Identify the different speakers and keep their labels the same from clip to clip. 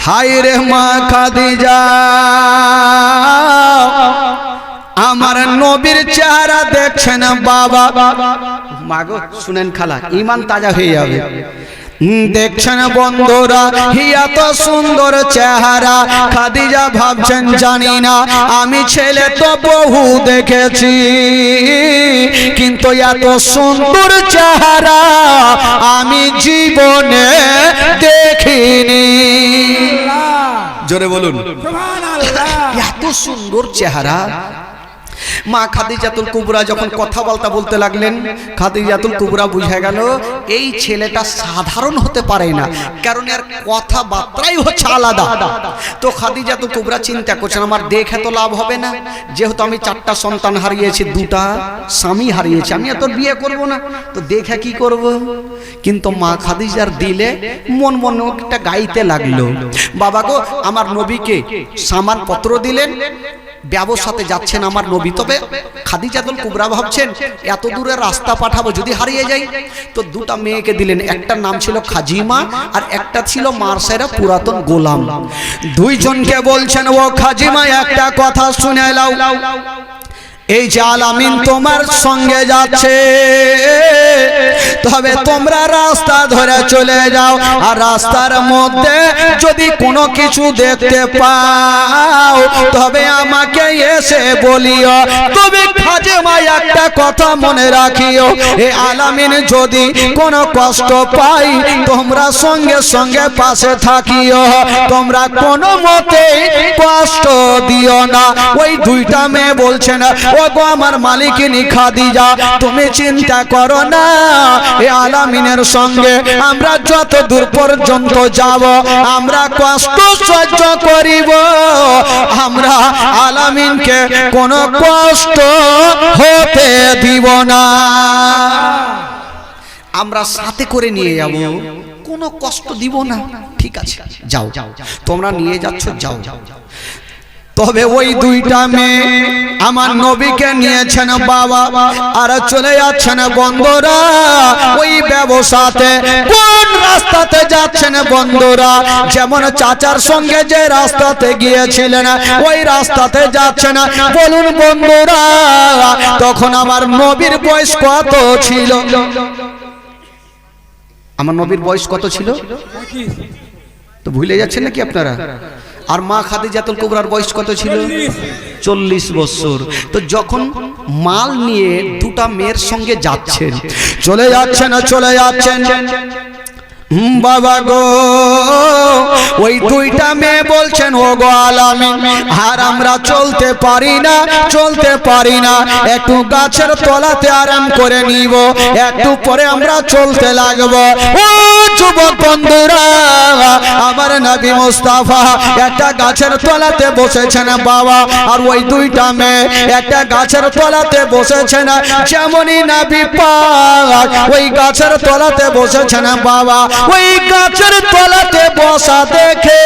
Speaker 1: হায় রে মা খাদিজা, আমার নবীর চেহারা দেখছেন বাবা। মাগো শুনেন খালা, ঈমান তাজা হয়ে যাবে। দেখছেন বন্ধুরা, এত সুন্দর চেহারা। খাদিজা ভাবছেন জানি না, আমি ছেলে তো বহু দেখেছি, কিন্তু এত সুন্দর চেহারা আমি জীবনে দেখিনি। জোরে বলুন সুবহানাল্লাহ। এত সুন্দর চেহারা। মা খাদিজাতুল কুবরা যখন কথা বলতে লাগলেন, খাদিজাতুল কুবরা বুঝে গেল এই ছেলেটা সাধারণ হতে পারে না, কারণ এর কথাবার্তাই হচ্ছে আলাদা। তো খাদিজাতুল কুবরা চিন্তা করছেন, আমার দেখে তো লাভ হবে না, যেহেতু আমি 4টা সন্তান হারিয়েছি, 2টা স্বামী হারিয়েছি, আমি এত বিয়ে করব না, তো দেখে কি করব। কিন্তু মা খাদিজার দিলে মন মনে একটা গাইতে লাগলো, বাবা গো আমার নবীকে সামান পত্র দিলেন, ব্যবসাতে যাচ্ছেন আমার নবী। তবে খাদিজাতুল কুবরা ভাবছেন এত দূরের রাস্তা পাঠাবো, যদি হারিয়ে যাই। তো 2টা মেয়েকে দিলেন, একটার নাম ছিল খাজিমা আর একটা ছিল মারসাইরা পুরাতন গোলাম। 2 জনকে বলছেন, ও খাজিমা একটা কথা শুনে নাও, এই যে আলামিন তোমার সঙ্গে যাচ্ছে, তবে তোমরা রাস্তা ধরে চলে যাও, আর রাস্তার মধ্যে যদি কোনো কিছু দেখতে পাও তবে আমাকে এসে বলিও। তবে খাজিমা একটা কথা মনে রাখিও, এই আলামিন যদি কোনো কষ্ট পাই তোমরা সঙ্গে সঙ্গে পাশে থাকিও, তোমরা কোনো মতেই কষ্ট দিও না। ওই 2টা মেয়ে বলছেন, ও গো আমার মালিকিনী খাদিজা, তুমি চিন্তা করো না, এই আলামিনের সঙ্গে আমরা যত দূর পর্যন্ত যাব আমরা কষ্ট সহ্য করিব, আমরা আলামিনকে কোনো কষ্ট হতে দিব না, আমরা সাথে করে নিয়ে যাব, কোনো কষ্ট দিব না। ঠিক আছে যাও, তোমরা নিয়ে যাচ্ছ যাও। তবে ওই 2টা মেয়ে আমার নবীকে নিয়েছেন বাবা, আর চলে যাচ্ছেন বন্ধুরা ওই ব্যবসাতে। কোন রাস্তাতে যাচ্ছেন বন্ধুরা? যেমন চাচার সঙ্গে যে রাস্তাতে গিয়েছিলেন ওই রাস্তাতে যাচ্ছেন। বলুন বন্ধুরা, তখন আমার নবীর বয়স কত ছিল? আমার নবীর বয়স কত ছিল? তো ভুলে যাচ্ছেন নাকি আপনারা? আর মা খাদিজাতুল কুবরার বয়স কত ছিল? 40 বছর। তো যখন মাল নিয়ে 2টা মেয়ের সঙ্গে যাচ্ছেন, চলে যাচ্ছেন বাবা গো, ওই 2টা মেয়ে বলছেন, ও গো আলামিন, আর আমরা চলতে পারি না, একটু গাছের তলাতে আরাম করে নিব, একটু পরে আমরা চলতে লাগবো। ও যুবক বন্ধুরা, আমার নবী মুস্তাফা একটা গাছের তলাতে বসেছেন বাবা, আর ওই 2টা মেয়ে একটা গাছের তলাতে বসেছেন। যেমনই নবী পাক ওই গাছের তলাতে বসেছেন বাবা, ওই গাছের তলাতে বসা দেখে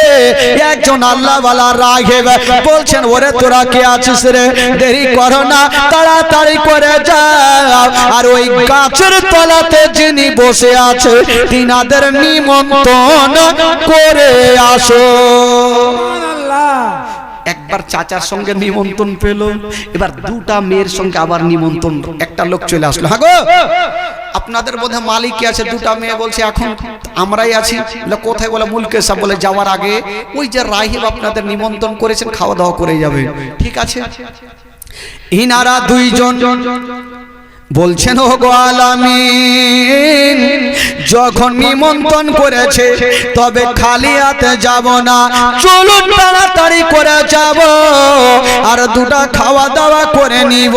Speaker 1: একজন আল্লাহওয়ালা রাগেব বলছেন, ওরে তোরা কে আছিস রে, দেরি করো না, তাড়াতাড়ি করে যাও, আর ওই গাছের তলাতে যিনি বসে আছে তিনাদের নিমন্ত্রণ করে আসো। একবার চাচার সঙ্গে নিমন্ত্রণ পেল, এবার 2টা মেয়ের সঙ্গে আবার নিমন্ত্রণ, একটা লোক চলে আসলো। হ্যাঁ গো, আপনাদের বোধ হয় মালিক কি আছে? 2টা মেয়ে বলছে এখন আমরাই আছি। কোথায়? বলে মুলকে সাহেব, বলে যাওয়ার আগে ওই যে রাহিব আপনাদের নিমন্ত্রণ করেছেন, খাওয়া দাওয়া করে যাবে। ঠিক আছে। ইনারা 2 জন বলছেন, ও গো আলামিন, যখন নিমন্ত্রণ করেছে তবে খালি হাতে যাব না, চলুন তাড়াতাড়ি করে যাব, আর 2টা খাওয়া দাওয়া করে নিব।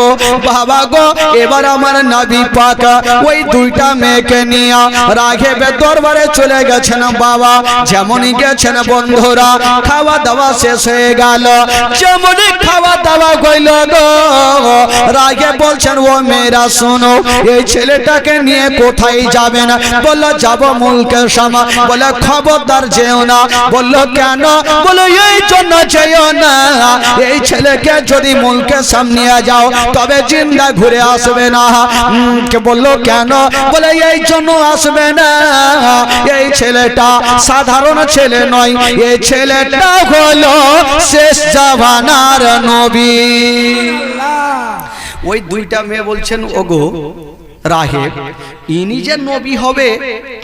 Speaker 1: বাবা গো, এবার আমার নবী পাক ওই 2টা মেয়েকে নিয়ে রাঘবের দরবারে চলে গেছেন বাবা। যেমনই গেছেন বন্ধুরা, খাওয়া দাওয়া শেষ হয়ে গেল। যেমনই খাওয়া দাওয়া হইল গো, রাঘব বলছেন, ও মেয়েরা শোনো এই ছেলেটাকে নিয়ে কোথায় যাবেন? বললো যাব মুলকে শাম। বলে খবরদার যেও না। বললো কেন? বলো এই জন্য যেও না, এই ছেলেকে যদি মুলকে শাম নিয়ে যাও তবে জিন্দা ঘুরে আসবে না। বললো কেন? বলে এই জন্য আসবে না, এই ছেলেটা সাধারণ ছেলে নয়, এই ছেলেটা হলো শেষ জামানার নবী। ওই দুইটা মেয়ে বলছেন ওগো রাহেব, ইনি যে নবী হবে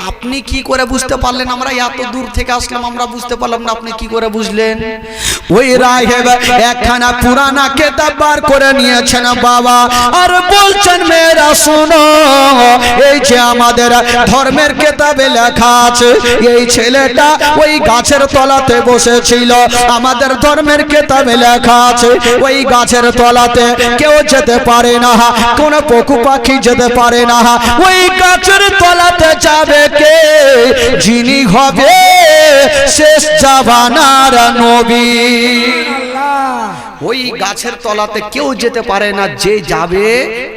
Speaker 1: আপনি কি করে বুঝতে পারলেন? আমরা এত দূর থেকে আসলাম, আমরা বুঝতে পারলাম না, আপনি কি করে বুঝলেন? ওই রাহেব একখানা পুরানা কিতাব বার করে নিয়েছেন বাবা, আর বলছেন মেয়েরা শোনো, এই যে আমাদের ধর্মের কিতাবে লেখা আছে এই ছেলেটা ওই গাছের তলাতে বসেছিল। আমাদের ধর্মের কিতাবে লেখা আছে ওই গাছের তলাতে কেউ যেতে পারে না, কোন পশু পাখি যেতে পারে না। ওই গাছের তলাতে যাবে কে? যিনি হবে শেষ জামানার নবী। ওই গাছের তলাতে কেউ যেতে পারে না, যে যাবে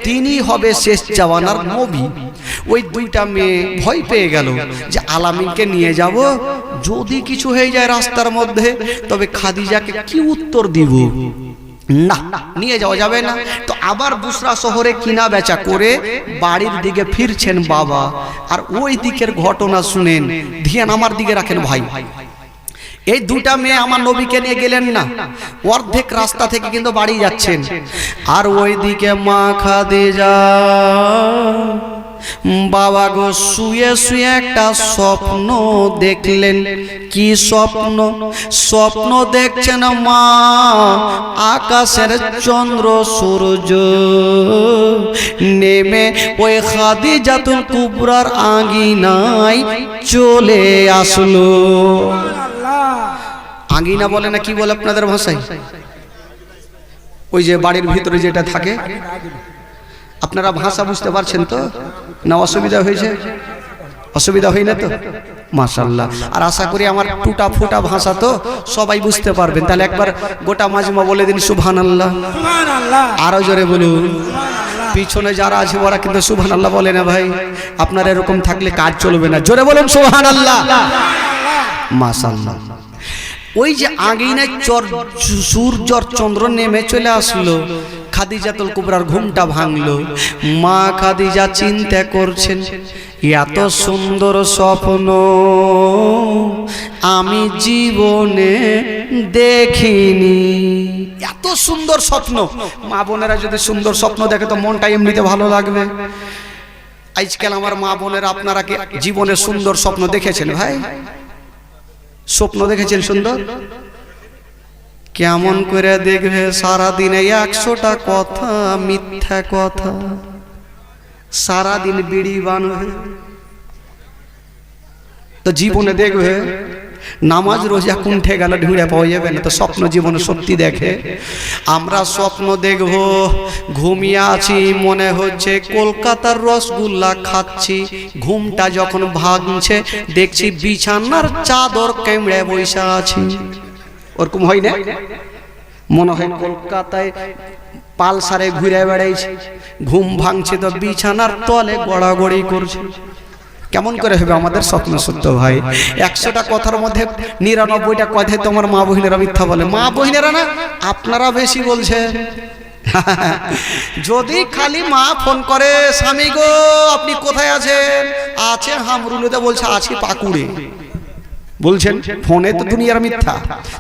Speaker 1: তিনি হবে শেষ জামানার নবী। ওই দুইটা মেয়ে ভয় পেয়ে গেল যে আলামিনকে নিয়ে যাব, যদি কিছু হয়ে যায় রাস্তার মধ্যে তবে খাদিজাকে কি উত্তর দিব? না, নিয়ে যাওয়া যাবে না। তো আবার বুসরা শহরে কিনা বেচা করে বাড়ির দিকে ফিরছেন বাবা। আর ওই দিকের ঘটনা শুনেন, ধ্যান আমার দিকে রাখেন ভাই। এই দুটা মেয়ে আমার নবীকে নিয়ে গেলেন না, অর্ধেক রাস্তা থেকে কিন্তু বাড়ি যাচ্ছেন। আর ওই দিকে মা খাদিজা বাবা গো শুয়ে শুয়ে একটা স্বপ্ন দেখলেন। কি স্বপ্ন? স্বপ্ন দেখছেন মা, আকাশের চন্দ্র সূর্য নেমে ওই খাদিজাতুল কুবরার আঙ্গিনায় চলে আসলো। আঙ্গিনা বলে না কি বলে আপনাদের ভাষায়? ওই যে বাড়ির ভিতরে যেটা থাকে, আপনারা ভাষা বুঝতে পারছেন তো না? অসুবিধা হয়েছে? অসুবিধা হয় না তো? মাশাআল্লাহ। আর আশা করি আমার টুটা ফুটা ভাষা তো সবাই বুঝতে পারবেন। তাহলে একবার গোটা মাজমা বলে দিন সুবহানাল্লাহ। আরো জোরে বলুন। পিছনে যারা আছে ওরা কিন্তু সুবহানাল্লাহ বলে না ভাই, আপনারা এরকম থাকলে কাজ চলবে না। জোরে বলুন সুবহানাল্লাহ। মাশাআল্লাহ। ওই যে আঙ্গিনায় সূর্যর চন্দ্র নেমে চলে আসলো, খাদিজাতুল কুবরার ঘুমটা ভাঙলো। মা খাদিজা চিন্তা করছেন, এত সুন্দর স্বপ্ন আমি জীবনে দেখিনি। এত সুন্দর স্বপ্ন, মা বোনেরা যদি সুন্দর স্বপ্ন দেখে তো মনটা এমনিতে ভালো লাগবে। আজকাল আমার মা বোনেরা, আপনারা কি জীবনে সুন্দর স্বপ্ন দেখেছেন ভাই? স্বপ্ন দেখেছেন সুন্দর? কেমন করে দেখবে? সারাদিনে 100টা কথা মিথ্যা কথা, সারাদিন বিড়ি বানবে। তো জীবনে দেখবে নামাজ রোজা কুণ্ঠে গেল, ঢুঁড়ে পাওয়া যাবে না। তো স্বপ্ন জীবনে সত্যি দেখে। আমরা স্বপ্ন দেখব ঘুমিয়ে আছি, মনে হচ্ছে কলকাতার রসগোল্লা খাচ্ছি। ঘুমটা যখন ভাঙছে দেখছি বিছানার চাদর কেমড়ে বসে আছি। ওরকম হয় না? মনে হয় কলকাতায় পালসারে ঘুরে বেড়াইছে, ঘুম ভাঙছে তো বিছানার তলে গড়াগড়ি করছে। কেমন করে হবে আমাদের স্বপ্ন সত্য ভাই? 100টা কথার মধ্যে 99টা কথায় তোমার মা বহিনেরা মিথ্যা বলে। মা বহিনেরা না, আপনারা বেশি বলছেন। যদি খালি মা ফোন করে, স্বামী গো আপনি কোথায় আছেন? আছে হামরুলেতে, বলছে আছি পাকুড়ে, বলছেন ফোনে তো দুনিয়ার মিথ্যা।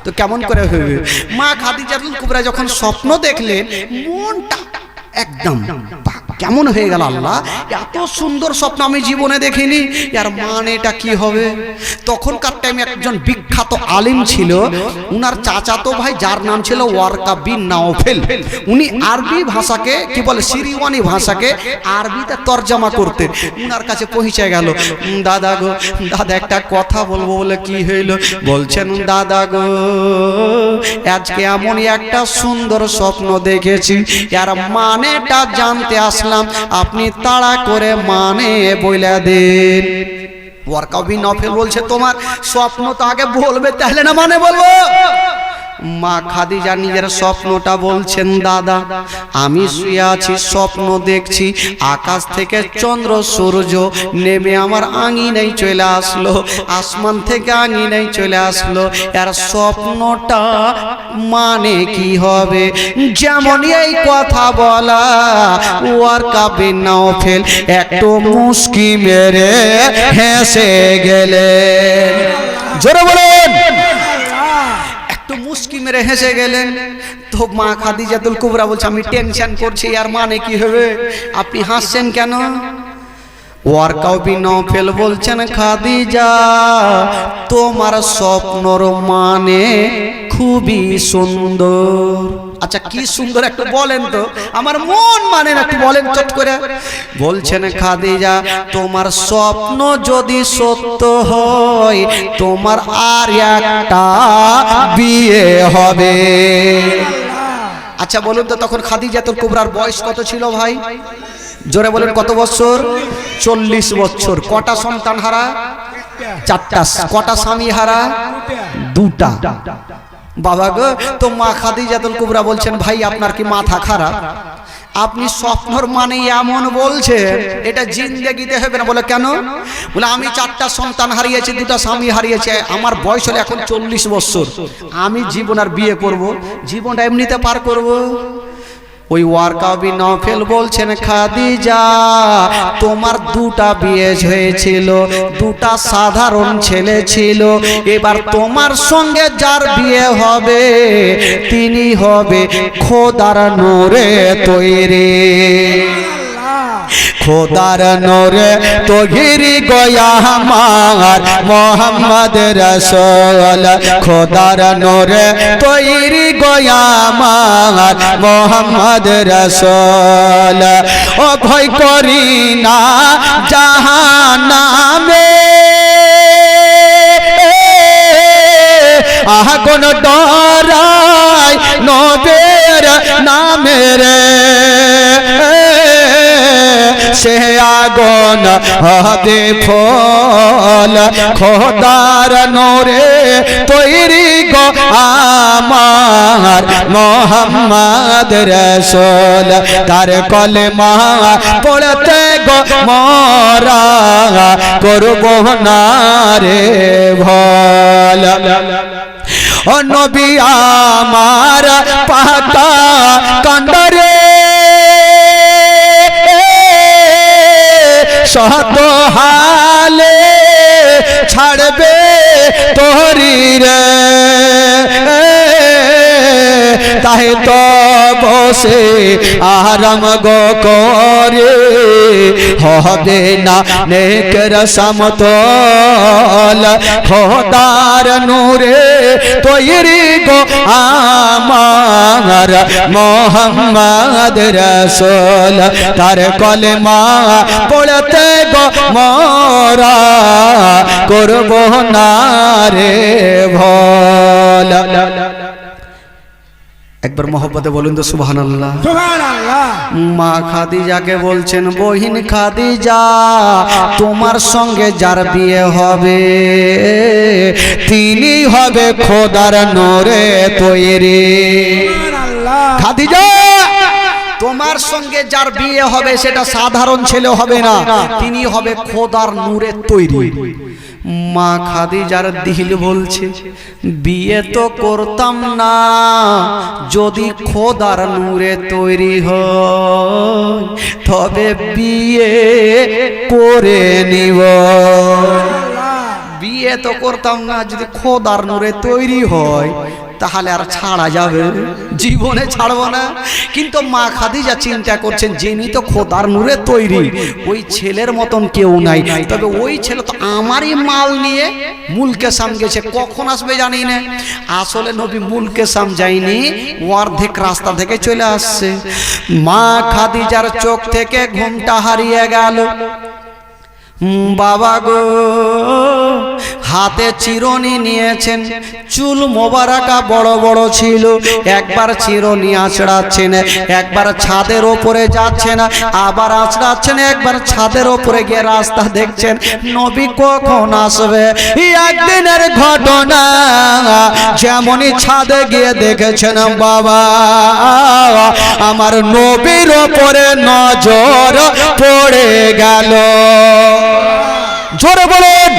Speaker 1: তো কেমন করে হবে? মা খাদিজাতুল কুবরা যখন স্বপ্ন দেখলেন, মনটা একদম কেমন হয়ে গেল। আল্লাহ, এত সুন্দর স্বপ্ন আমি জীবনে দেখিনি, এর মানেটা কি হবে? তখনকার টাইমে একজন বিখ্যাত আলিম ছিল, উনার চাচাতো ভাই যার নাম ছিল ওয়ারকা বিন নাওফেল। উনি আরবি ভাষাকে কি বলে, সিরিয়ানি ভাষাকে আরবিতে তরজমা করতেন। উনার কাছে পৌঁছে গেল, দাদা গো, দাদা একটা কথা বলবো। বলে কি হইল? বলছেন দাদা গো, আজকে এমনই একটা সুন্দর স্বপ্ন দেখেছি, এর মানেটা জানতে আসলাম, আপনি তাড়া করে মানে বইলা দেন। ওয়ারকা বিন নাওফেল বলছে, তোমার স্বপ্ন তো আগে বলবে, তাহলে না মানে বলবো। মা খাদিজা নিজের স্বপ্নটা বলছেন, দাদা আমি শুয়ে আছি, স্বপ্ন দেখছি আকাশ থেকে চন্দ্র সূর্য নেমে আমার আঙিনায় চলে আসলো, আসমান থেকে আঙিনায় চলে আসলো। এর স্বপ্নটা মানে কি হবে? যেমন এই কথা বলা, ওয়ারকা বিন নাওফেল একটু মুস্কি মেরে হেসে গেলেন। জোরে বলুন। একটু মুস্কি মেরে হেসে গেলেন। তো মা খাদিজাতুল কুবরা বলছে, আমি টেনশন করছি, আর মানে কি হবে? আপনি হাসছেন কেন? ওয়ারকা বিন নাওফেল বলছেন, খাদিজা তোমার স্বপ্নর মানে খুবই সুন্দর। আচ্ছা কি সুন্দর একটু বলেন তো, আমার মন মানে না, একটু বলেন চট করে। বলছেন, খাদিজা তোমার স্বপ্ন যদি সত্য হয়, তোমার আর একটা বিয়ে হবে। আচ্ছা বলুন তো, তখন খাদিজাতুল কুবরার বয়স কত ছিল ভাই? জোরে বলেন, কত বছর? 40 বছর। কটা সন্তান হারা? 4টা। কটা স্বামী হারা? 2টা। বাবা গো, তো মা খাদিজাতুল কুবরা বলছেন, ভাই আপনার কি মাথা খারাপ? আপনি স্বপ্নর মানে এমন বলছেন, এটা জিন্দেগিতে হবে না। বলে কেন? বলে আমি 4টা সন্তান হারিয়েছি, 2টা স্বামী হারিয়েছি, আমার বয়স হলো এখন 40 বছর, আমি জীবন আর বিয়ে করব? জীবনটা এমনিতে পার করব? ওই ওয়ারকা বিন নাওফেল বলছেন, খাদিজা তোমার 2টা বিয়ে হয়েছিল, 2টা সাধারণ ছেলে ছিল, এবার তোমার সঙ্গে যার বিয়ে হবে তিনি হবে খোদার নূরে তৈরি। খোদার নূরে তৈরি গয়া আমার মোহাম্মদ রাসূল, খোদার নূরে তৈরি গয়া আমার মোহাম্মদ রাসূল। ও ভয় করি না জাহান্নামে, আগুন ডরাই নবীর নামের, সে আগুন হবে ফল খোদার নূরে তৈরি গো আমার মোহাম্মদ রাসূল। তার কলেমা পড়তে গো মোরা করব না রে ভল। ও নবী আমার পাকা কান্ডরে শত হালে ছাড়বে তোরি রে, তাই তো বসে আরাম গো করে হবে না নেকের সমতল খোদার নূরে তৈরি গো আমার মোহাম্মদ রাসূল। তার কলেমা পড়তে গো মোরা করব না রে ভল। একবার মহব্বতে বলুন তো সুবহানাল্লাহ। সুবহানাল্লাহ। মা খাদিজাকে বলছেন, বহিন খাদিজা তোমার সঙ্গে যার বিয়ে হবে তিনি হবে খোদার নূরে তৈরি। খাদিজা তোমার সঙ্গে যার বিয়ে হবে সেটা সাধারণ ছেলে হবে না, তিনি হবে খোদার নূরে তৈরি। মা খাদিজার দিল বলছে, বিয়ে তো করতাম না যদি খোদার নূরে তৈরি হয়, তবে বিয়ে করে নিব। বিয়ে তো করতাম না, যদি খোদার নূরে তৈরি হয় তাহলে আর ছাড়া যাবে? জীবনে ছাড়বো না। কিন্তু মা খাদিজা চিন্তা করছেন, যিনি তো খোদার নূরে তৈরি, ওই ছেলের মতন কেউ নাই, তবে ওই ছেলে তো আমারই মাল নিয়ে মুলকে শাম গেছে, কখন আসবে জানি না। আসলে নবী মুলকে শাম যায়নি, অর্ধেক রাস্তা থেকে চলে আসছে। মা খাদিজার চোখ থেকে ঘুমটা হারিয়ে গেল। বাবা গো, হাতে চিরুনি নিয়েছেন, চুল মোবারকা বড় বড় ছিল, একবার চিরুনি আঁচড়াচ্ছেন, একবার ছাদের ওপরে যাচ্ছেন, আবার আঁচড়াচ্ছেন, একবার ছাদের ওপরে গিয়ে রাস্তা দেখছেন নবী কখন আসবে। একদিনের ঘটনা, যেমনই ছাদে গিয়ে দেখেছেন বাবা আমার নবীর ওপরে নজর পড়ে গেল। জোরে বলুন,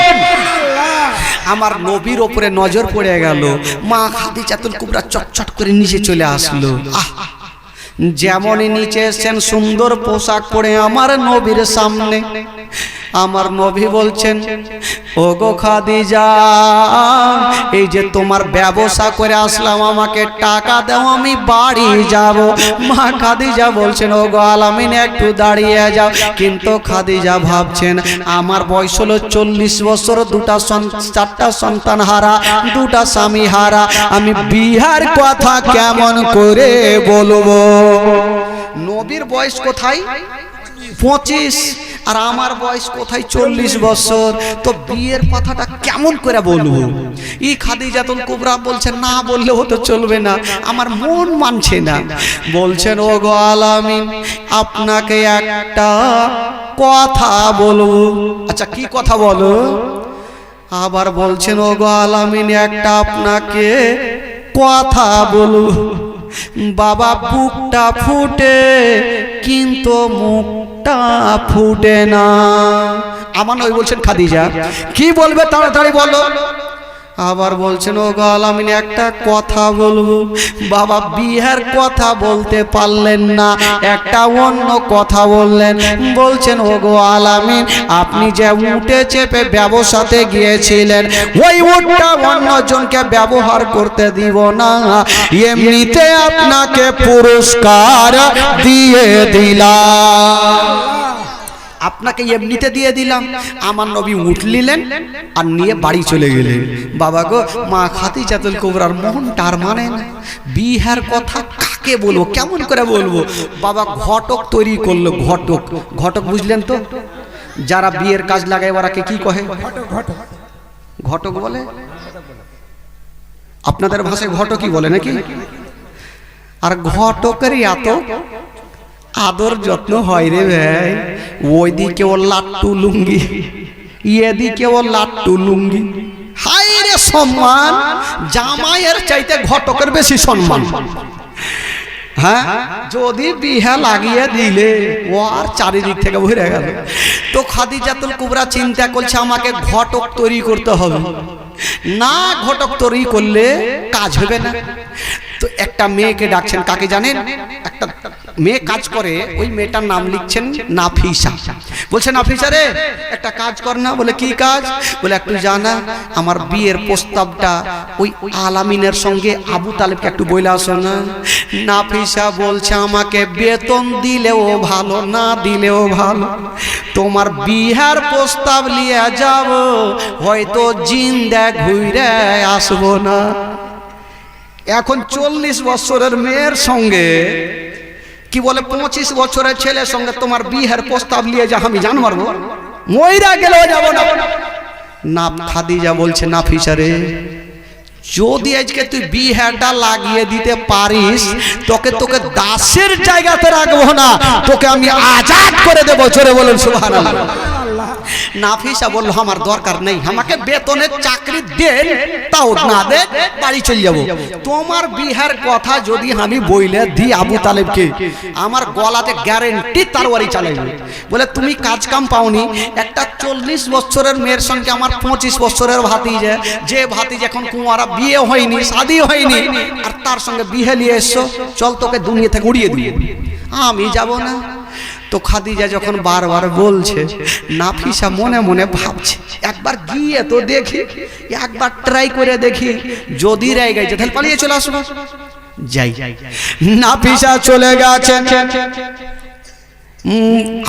Speaker 1: আমার নবীর ওপরে নজর পড়ে গেল। মা খাদিজাতুল কুবরা চটচট করে নিচে চলে আসলো। যেমনই নিচে এসেছেন সুন্দর পোশাক পরে আমার নবীর সামনে, আমার নবী বলছেন ওগো খাদিজা, এই যে তোমার ব্যবসা করে আসলাম, আমাকে টাকা দাও, আমি বাড়ি যাব। মা খাদিজা বলছেন ওগো আলামিন একটু দাঁড়িয়ে যাও। কিন্তু খাদিজা ভাবছেন আমার বয়স হলো 40 বছর, চারটা সন্তান হারা, দুটা স্বামী হারা, আমি বিহার কথা কেমন করে বলবো? নবীর বয়স কোথায় 25 আর আমার বয়স কোথায় 40 বছর, তো বিয়ের কথাটা কেমন করে বলবো? ই খাদিজাতুল কুবরা বলছেন না বললেও তো চলবে না, আমার মন মানছে না। বলছেন ওগো আলামিন আপনাকে একটা কথা বলবো। আচ্ছা কি কথা বলো? আবার বলছেন ওগো আলামিন একটা আপনাকে কথা বলবো। বাবা বুকটা ফুটে কিন্তু মুখটা ফুটে না। আমার নবী বলছেন খাদিজা কি বলবে তাড়াতাড়ি বলো। আবার বলছেন ওগো আলামিন একটা কথা বলবো। বাবা বিয়ের কথা বলতে পারলেন না, একটা অন্য কথা বললেন। বলছেন ওগো আলামিন আপনি যে উঠে চেপে ব্যবসাতে গিয়েছিলেন, ওই উটটা অন্যজনকে ব্যবহার করতে দিব না, এমনিতে আপনাকে পুরস্কার দিয়ে দিলাম। আপনাকে এমনিতে দিয়ে দিলাম। আমার নবী উঠলিলেন আর নিয়ে বাড়ি চলে গেলেন। বাবা গো, মা খাদিজাতুল কুবরার মনটার মানে না, বিহার কথা কাকে বলবো, কেমন করে বলবো? বাবা ঘটক তৈরি করলো। ঘটক, ঘটক বুঝলেন তো? যারা বিয়ের কাজ লাগায় ওরাকে কি কহে? ঘটক বলে। আপনাদের ভাষায় ঘটকই বলে নাকি? আর ঘটকের এত আদর যত্ন হয় রে ভাই, ওইদিকে ও লাট্টু লুঙ্গি, এদিকে ও লাট্টু লুঙ্গি। হাই রে সম্মান, জামাইয়ের চাইতে ঘটকের বেশি সম্মান। হ্যাঁ, যদি বিহা লাগিয়ে দিলে ও আর চারিদিক থেকে ভরে গেল। তো খাদিজাতুল কুবরা চিন্তা করছে আমাকে ঘটক তৈরি করতে হবে, না ঘটক তৈরি করলে কাজ হবে না। তো একটা মেয়েকে ডাকছেন, কাকে জানেন? একটা মেয়ে কাজ করে, ওই মেয়েটার নাম লিখছেন নাফিসা। বলছে নাফিসা রে একটা কাজ কর না। বলে কি কাজ? বলে একটু জানা আমার বিয়ের প্রস্তাবটা ওই আলামিনের সঙ্গে আবু তালেবকে একটু বইলা আসো না। নাফিসা বলছে আমাকে বেতন দিলেও ভালো, না দিলেও ভালো, তোমার বিহার প্রস্তাব নিয়ে যাব, হয়তো জিন্দা ঘুরে আসবো না। এখন 40 বছরের মেয়ের সঙ্গে কি বলে 25 বছরের ছেলের সঙ্গে তোমার বিয়ের প্রস্তাব নিয়ে যা আমি জান মারবো, মইরা গেলেও যাব না। না খাদিজা বলছে নাফিসা রে, যদি আজকে তুই বিয়েটা লাগিয়ে দিতে পারিস, তোকে দাসের জায়গাতে রাখবো না, তোকে আমি আজাদ করে দেবো। জোরে বলুন সুবহানাল্লাহ। নাফিসা বলল আমার দরকার নেই, আমাকে বেতনের চাকরি দেন, তাও না দে বাড়ি চলে যাব। তোমার বিহার কথা যদি আমি বইলে দিই আবু তালেবকে, আমার গলাতে গ্যারেন্টি তরবারি চালাইবে। বলে তুমি কাজ কাম পাওনি, একটা 40 বছরের মেয়ের সঙ্গে আমার 25 বছরের ভাতিজা, যে ভাতিজা এখন কুঁয়ারা, বিয়ে হয়নি, শাদী হয়নি, আর তার সঙ্গে বিয়ে নিয়ে এসছো, চল তোকে দুনিয়া থেকে উড়িয়ে দিয়ে। আমি যাব না। তো খাদিজা যখন বারবার বলছে, নাফিসা মনে মনে ভাবছে একবার গিয়ে তো দেখি, একবার ট্রাই করে দেখি, যদি রেগে গেছে তাহলে পালিয়ে চলে আসবো। যাই। নাফিসা চলে গেছে,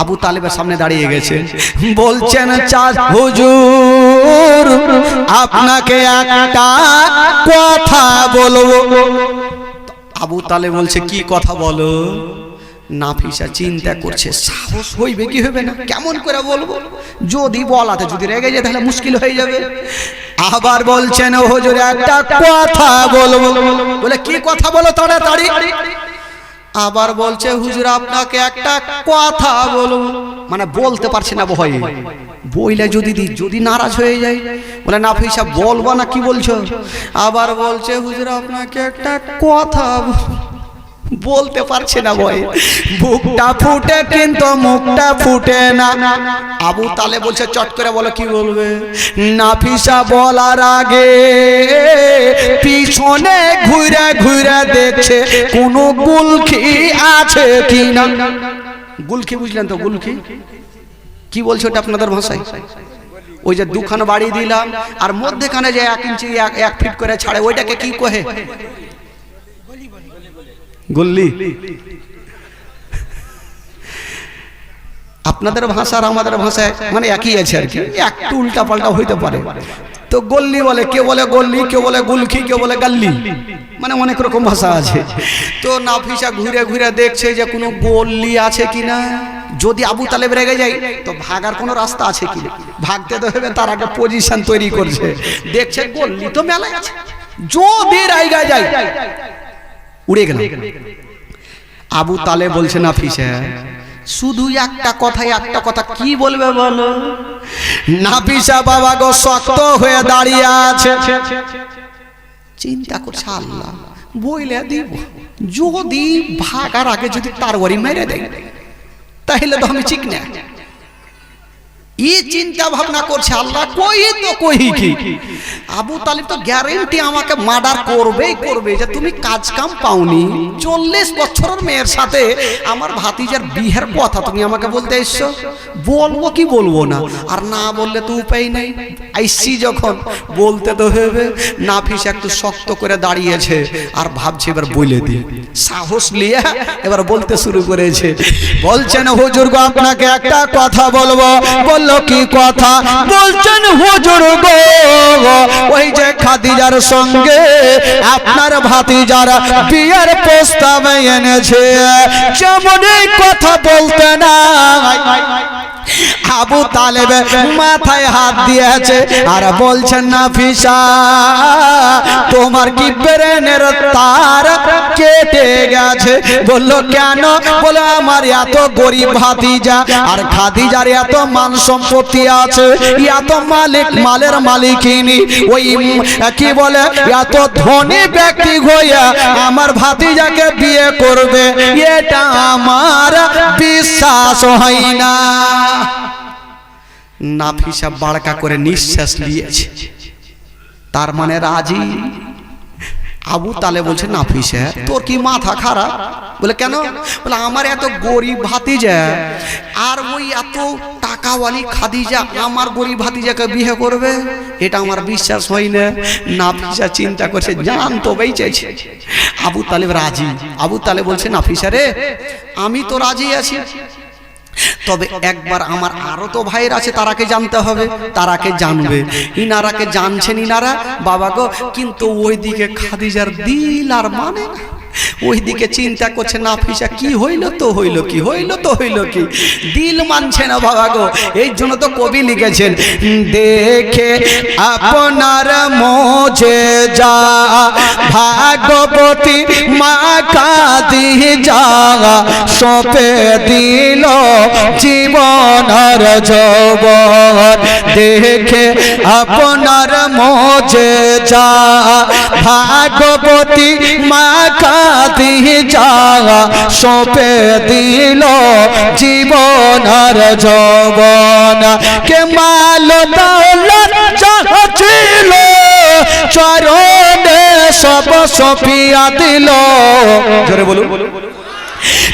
Speaker 1: আবু তালেবের সামনে দাঁড়িয়ে গেছে। বলছেন হুজুর আপনাকে একটা কথা বলবো। আবু তালেব বলছে কি কথা বলো। নাফিসা চিন্তা করছে সাহস হইবে কি হবে না, কেমন করে বলবো, যদি বলাতে যদি রেগে যায় তাহলে মুশকিল হয়ে যাবে। আবার বলছেন হুজুর একটা কথা বলবো। বলে কি কথা বলো তাড়াতাড়ি। আবার বলছে হুজুর আপনাকে একটা কথা বলবো, মানে বলতে পারছে না ভয়ে, বইলা যদি নারাজ হয়ে যায়, বলে নাফিসা বলবা না কি বলছো? আবার বলছে হুজুর আপনাকে একটা কথা বলতে পারছে না, বই বুকটা ফুটে কিন্তু মুখটা ফুটে না। আবু তালেব বলছে চট করে বলো কি বলবে? নাফিসা বলার আগে পিছনে ঘুরে ঘুরে দেখছে কোনো গুলখি আছে কিনা। গুলখি বুঝলেন তো? গুলখি কি বলছে ওটা আপনাদের ভাষায়? ওই যে দুখান বাড়ি দিলাম আর মধ্যেখানে যে 1 ইঞ্চি 1 ফিট করে ছাড়ে ওইটাকে কি কহে? গল্লি। আপনাদের ভাষা আর আমাদের ভাষায় মানে একই আছে আর কি, একটু উল্টা পাল্টা হইতে পারে। তো গল্লি বলে, কে বলে গল্লি, কেউ বলে গুলখি, কেউ বলে গাল্লি, মানে অনেক রকম ভাষা আছে। তো নাফিসা ঘুরে ঘুরে দেখছে যে কোনো গল্লি আছে কিনা। যদি আবু তালেব রেগে যায় তো ভাগার কোনো রাস্তা আছে কিনা, ভাগতে তো হবে, তার আগে পজিশন তৈরি করছে। দেখছে গল্লি তো মেলায় আছে, যদি রাইগা যায় উড়ে গেল। আবু তালেব বলছে নাফিসা শুধু একটা কথা কি বলবে বলো? নাফিসা বাবা গো শক্ত হয়ে দাঁড়িয়ে আছে, চিন্তা করছে আল্লাহ বইলে দিব, যদি ভাগার আগে যদি তার ওয়ারি মেরে দেয় তাহলে তো আমি ঠিক না। এই চিন্তা ভাবনা করছে, আল্লাহ কই তো কই কি? আবু তালেব তো গ্যারেন্টি আমাকে মার্ডার করবেই করবে, যে তুমি কাজ কাম পাওনি, 40 বছরের মেয়ের সাথে আমার ভাতিজার বিয়ের কথা তুমি আমাকে বলতে এসছো, বলবো কি বলবো না? আর না বললে তো উপায় নেই, আইসি যখন বলতে তো হবে। নাফিসা একটু শক্ত করে দাঁড়িয়েছে আর ভাবছে এবার বলে দিই, সাহস নিয়ে এবার বলতে শুরু করেছে। বলছেন হুজুর গো আপনাকে একটা কথা বলবো। বললো কি কথা? বলছেন হুজুর গো ওই যে খাদিজার সঙ্গে আপনার ভাতিজার বিয়ের প্রস্তাব এনেছে, যেমন কথা বলতে না। আবু তালেব মাথায় হাত দিয়েছে আর বলছেন নাফিসা তোমার কি ব্রেনের তার কেটে গেছে? বললো কেন? বলে আমার এত গরিব ভাতিজা আর খাদিজার এত মান সম্পত্তি আছে, এত মালের মালিকিনি, ওই কি বলে এত ধনী ব্যক্তি হইয়া আমার ভাতিজাকে বিয়ে করবে, এটা আমার বিশ্বাস হয় না। নাফিসা বাড়কা করে নিঃশ্বাস নিয়েছে, তার মানে রাজি। আবু তালেব বলছে নাফিসা তোর কি মাথা খারাপ? বলে কেন? বলে আমার এত গরিব ভাতিজা আর ওই এত টাকাওয়ালি খাদিজা আমার গরিব ভাতিজাকে বিয়ে করবে, এটা আমার বিশ্বাস হয় না। নাফিসা চিন্তা করছে জান তো বেঁচেছে, আবু তালেব রাজি। আবু তালেব বলছে নাফিসা রে আমি তো রাজি আছি, তবে একবার আমার আরো তো ভাইয়ের আছে, তারাকে জানতে হবে, তারাকে জানবে। ইনারাকে জানছেন ইনারা বাবা গো, কিন্তু ওইদিকে খাদিজার দিল আর মানে না, ওইদিকে চিন্তা করছে নাফিসা কি হইল তো হইল কি, হইল তো হইল কি, দিল মানছে না বাবা গো। এই জন্য তো কবি লিখেছেন দেখে আপনার মোজে যা ভাগবতী মা খাদিজা সপে দিল জীবন আর যৌবন, দেখে আপনার মোজে যা ভাগবতী মা খাদিজা সপে দিল জীবন আর যৌবন, কে মাল দৌলত যাহা ছিল চরণে সব সপিয়া দিল। জোরে বলুন,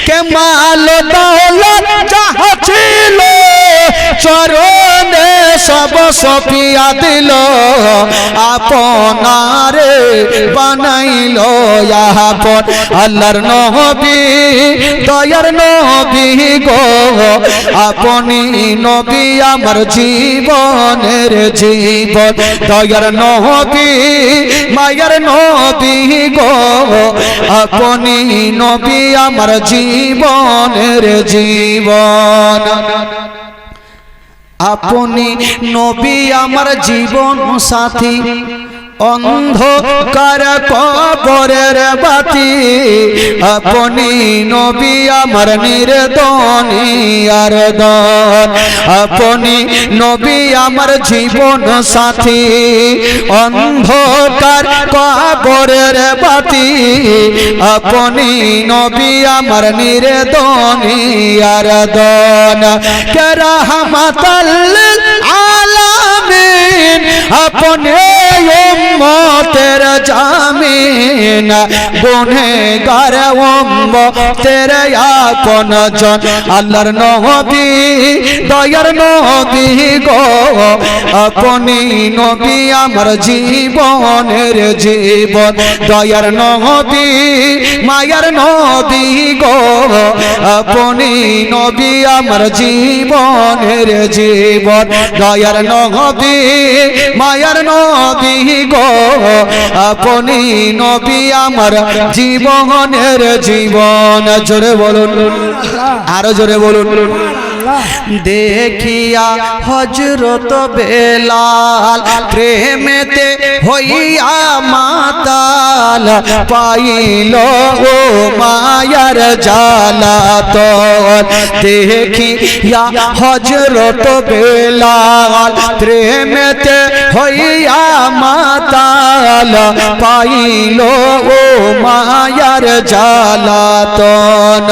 Speaker 1: কে মাল দৌলত যাহা ছিল চরণে সব সপিয়া দিল, আপনারে বানাইল আপন আল্লাহর নবী দয়ার নবী গো, আপনি নবী আমার জীবনের জীবন, দয়ার নবী মায়ের নবী গো, আপনি নবী আমার জীবনের জীবন, আপনি নবী আমার জীবন সাথী, অন্ধকার কবরের বাতি আপনি নবী আমার নির্দনী আর দন আপনি নবী আমার জীবন সাথী অন্ধকার কবরের বাতি আপনি নবী আমার নির্দনী আর দন কে রাহমাতাল আলামিন আপনি উম্মতের জামিন গুনেহগার উম্মতের আপন জন আল্লাহর নবী দয়ার নবী গো আপনি নবী আমার জীবনের জীবন দয়ার নবী মায়ার নবী গো আপনি নবী আমার জীবনের জীবন দয়ার নবী মায়ার নবী গো আপনি নবী আমার জীবনের জীবন জোরে বলুন আরো জোরে বলুন দেখিয়া হযরত বেলাল প্রেমেতে হইয়া মাতাল পাইল ও মায়ার জালাতন দেখিয়া হযরত বেলাল প্রেমেতে হইয়া মাতাল পাইল ও মায়ার জালাতন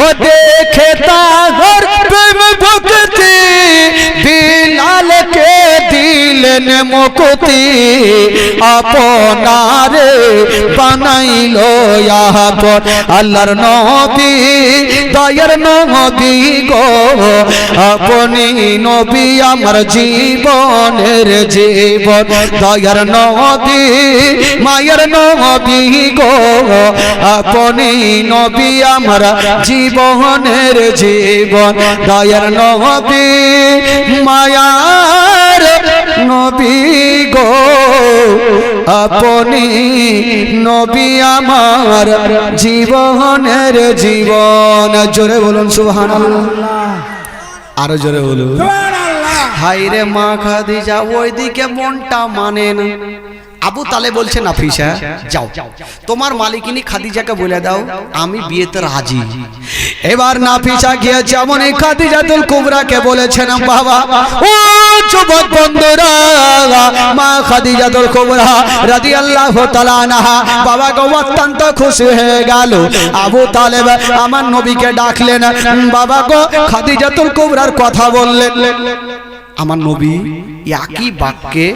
Speaker 1: ও দেখে তার প্রেম ভক্তি বিলাল কে দিলেন মুক্তি আপনারে বানাইল আপন আল্লাহর নবী দয়ার নবী গো আপনি নবী আমার জীবনের জীবন দয়ার নবী মায়ের নবী গো আপনি নবী আমার জীবনের জীবন দয়ার নবী মায়ার নবী গো আপনি নবী আমার জীবনের জীবন জোরে বলুন সুবহানাল্লাহ আরো জোরে বলুন হায়রে মা খাদিজা ওইদিকে মনটা মানে না আবু তালে বলছে নাফিসা যাও তোমার মালিকিনী খাদিজাকে বলে দাও আমি বিয়েতে রাজি এবার নাফিসা গিয়ে যেমন খাদিজাতুল কুবরাকে বলেছেন বাবা ও যুবক বন্ধুরা মা খাদিজাতুল কুবরা রাদিয়াল্লাহু তাআলা আনহা বাবা গো অত্যন্ত খুশি হয়ে গেল আবু তালেব আমার নবীকে ডাকলেন বাবা গো খাদিজাতুল কুবরার কথা বললেন আমার নবী একই বাক্যে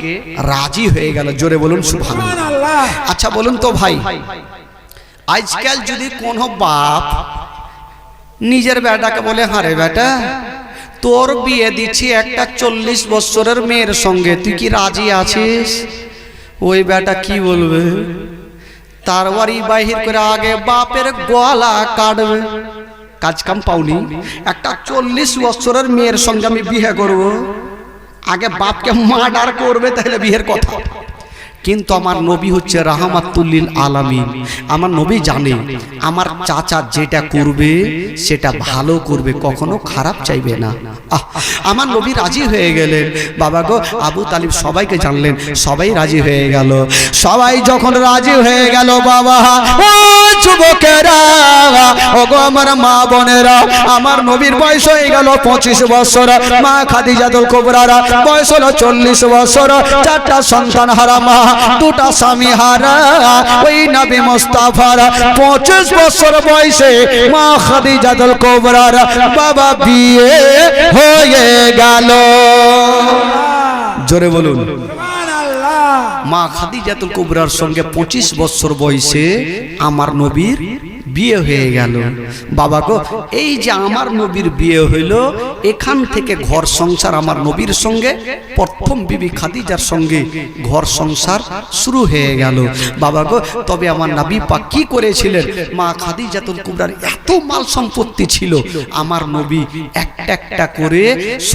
Speaker 1: রাজি হয়ে গেল জোরে বলুন সুবহানাল্লাহ আচ্ছা বলুন তো ভাই আজকাল যদি কোনো বাপ নিজের বেটাকে বলে হারে বেটা তোর বিয়ে দিচ্ছি একটা 40 বছরের মেয়ের সঙ্গে তুই কি রাজি আছিস ওই বেটা কি বলবে তার বাড়ি বাহির করে আগে বাপের গলা কাটবে কাজ কাম পাওনি একটা 40 বছরের মেয়ের সঙ্গে আমি বিয়ে করব আগে বাপকে মার্ডার করবে তাহলে বিয়ের কথা কিন্তু আমার নবী হচ্ছে রাহমাতুল লিল আলামিন আমার নবী জানে আমার চাচা যেটা করবে সেটা ভালো করবে কখনো খারাপ চাইবে না আমার নবী রাজি হয়ে গেলেন বাবা গো আবু তালিব সবাইকে জানলেন সবাই রাজি হয়ে গেল সবাই যখন রাজি হয়ে গেল বাবা ও যুবকেরা ও গো আমার মা বোনেরা আমার নবীর বয়স হয়ে গেল 25 বছর মা খাদিজাতুল কুবরার বয়স হলো 40 বছর চারটা সন্তান হারা মা দুটা স্বামী হারা ওই নবী মুস্তাফার 25 বছর বয়সে মা খাদিজাতুল কুবরার বাবা বিয়ে হয়ে গেল জোরে বলুন সুবহানাল্লাহ মা খাদিজাতুল কুবরার সঙ্গে 25 বছর বয়সে আমার নবীর বিয়ে হয়ে গেল বাবা গো এই যে আমার নবীর বিয়ে হইল এখান থেকে ঘর সংসার আমার নবীর সঙ্গে প্রথম বিবি খাদিজার সঙ্গে ঘর সংসার শুরু হয়ে গেল বাবা গো তবে আমার নবী পাক কি করেছিলেন মা খাদিজাতুল কুবরার এত মাল সম্পত্তি ছিল আমার নবী একটা একটা করে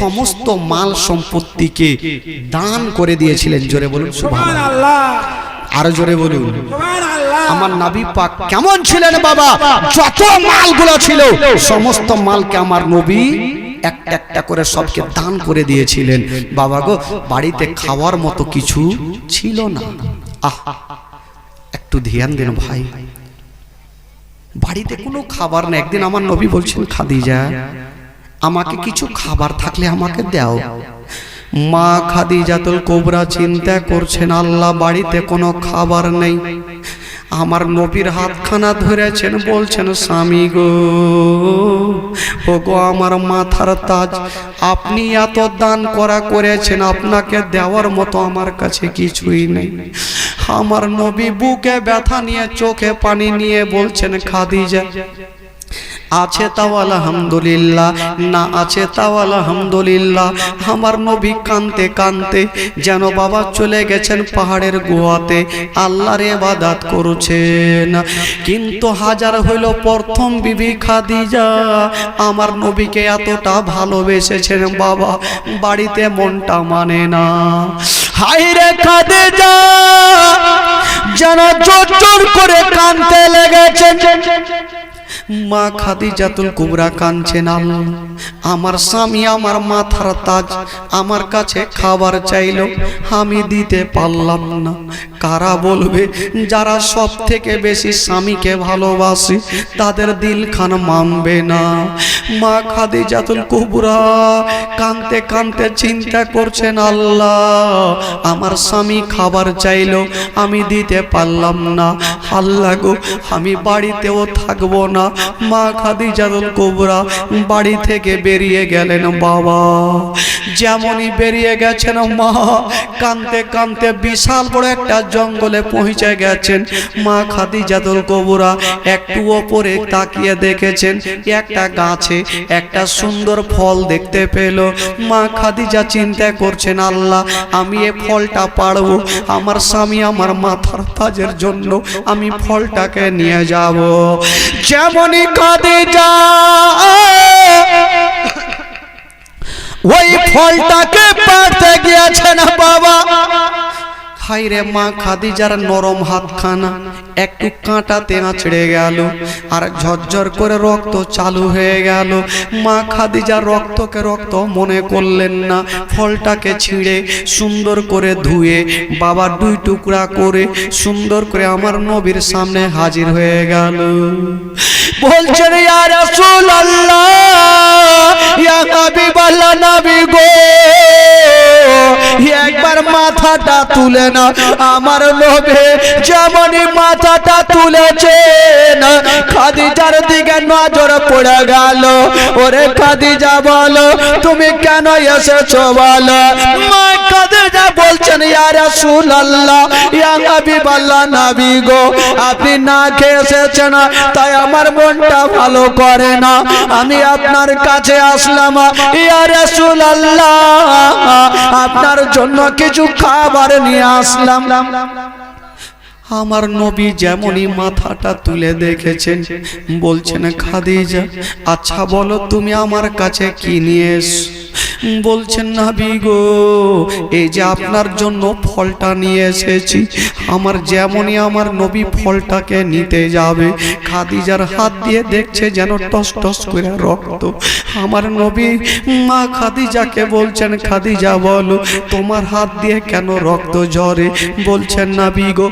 Speaker 1: সমস্ত মাল সম্পত্তিকে দান করে দিয়েছিলেন জোরে বলুন সুবহানাল্লাহ আরো জোরে বলুন সুবহানাল্লাহ আমার নবী পাক কেমন ছিলেন বাবা যত মালগুলো ছিল সমস্ত মালকে আমার নবী একটা একটা করে সবকে দান করে দিয়েছিলেন বাবা গো বাড়িতে খাওয়ার মতো কিছু ছিল না একটু ধ্যান দেন ভাই, বাড়িতে কোনো খাবার নেই। একদিন আমার নবী বলছেন, খাদিজা আমাকে কিছু খাবার থাকলে আমাকে দাও। মা খাদিজাতুল কুবরা চিন্তা করছেন, আল্লাহ বাড়িতে কোনো খাবার নেই। আমার নবীর হাতখানা ধরেছেন, বলছেন, স্বামী গো, ও গো আমার মাথার তাজ, আপনি এত দান করেছেন, আপনাকে দেওয়ার মতো আমার কাছে কিছুই নেই। আমার নবী বুকে ব্যথা নিয়ে চোখে পানি নিয়ে বলছেন, খাদিজা আছে তাও আলহামদুলিল্লাহ, না আছে তাও আলহামদুলিল্লাহ। আমার নবী কাঁদতে কাঁদতে যেন বাবা চলে গেছেন পাহাড়ের গুহাতে, আল্লাহর ইবাদত করছেন। কিন্তু হাজার হইল প্রথম বিবি খাদিজা আমার নবীকে এতটা ভালোবেসেছেন বাবা, বাড়িতে মনটা মানে না। হায়রে খাদিজা যেন জোর জোর করে কাঁদতে লেগেছেন। মা খাদিজাতুল কুবরা কাঁদছেন, আমার স্বামী আমার মাথার তাজ আমার কাছে খাবার চাইলো, আমি দিতে পারলাম না। কারা বলবে? যারা সব থেকে বেশি স্বামীকে ভালোবাসে তাদের দিলখান মানবে না। মা খাদিজাতুল কুবরা কাঁদতে কাঁদতে চিন্তা করছেন, আল্লাহ আমার স্বামী খাবার চাইলো, আমি দিতে পারলাম না। আল্লাহ গো, আমি বাড়িতেও থাকবো না। মা খাদিজাতুল কুবরা বাড়ি থেকে বেরিয়ে গেলেন বাবা। যেমনই বেরিয়ে গেছেন মা কাঁদতে কাঁদতে বিশাল বড় একটা জঙ্গলে পৌঁছে গেছেন। মা খাদিজাতুল কুবরা একটু ওপরে তাকিয়ে দেখেছেন একটা গাছে একটা সুন্দর ফল দেখতে পেল। মা খাদিজা চিন্তা করছেন, আল্লাহ আমি এই ফলটা পারবো, আমার স্বামী আমার মাথার তাজের জন্য আমি ফলটাকে নিয়ে যাব। যেমনই খাদিজা ওই ফলটাকে পাড়তে গিয়েছেন বাবা, হায়রে মা খাদিজার নরম হাতখানা একটু কাঁটাতে আঁচড়ে গেল আর ঝরঝর করে রক্ত চালু হয়ে গেল। মা খাদিজার রক্তকে রক্ত মনে করলেন না, ফলটাকে ছিঁড়ে সুন্দর করে ধুয়ে বাবা দুই টুকরা করে সুন্দর করে আমার নবীর সামনে হাজির হয়ে গেল। বলছেন, ইয়া রাসূলুল্লাহ, ইয়া হাবিবাল্লাহ, নবী গো, একবার মাথাটা তুলে না। আমার নবী যেমনই মাথাটা তুলেছেন খাদিজার দিকে নজর পড়ে গেল। ওরে খাদিজা বলো তুমি কেন এসেছো বলো। মা খাদিজা বলছেন, ইয়া রাসূলুল্লাহ, ইয়া হাবিবাল্লাহ, নবী গো, আপনি না খেয়ে এসেছেন তাই আমার মনটা ভালো করে না, আমি আপনার কাছে আসলাম। ইয়া রাসূলুল্লাহ, আপনার জন্য কিছু খাবার নিয়ে আসলাম। আমার নবী যেমনই মাথাটা তুলে দেখেছেন বলছেন, খাদিজা আচ্ছা বলো তুমি আমার কাছে কি নিয়ে এসো। বলছেন, নবী গো, এই যে আপনার জন্য ফলটা নিয়ে এসেছি। আমার যেমনই আমার নবী ফলটাকে নিতে যাবে খাদিজার হাত দিয়ে দেখছে যেন টস টস করে রক্ত। আমার নবী মা খাদিজাকে বলছেন, খাদিজা বলো তোমার হাত দিয়ে কেন রক্ত ঝরে। বলছেন, নবী গো,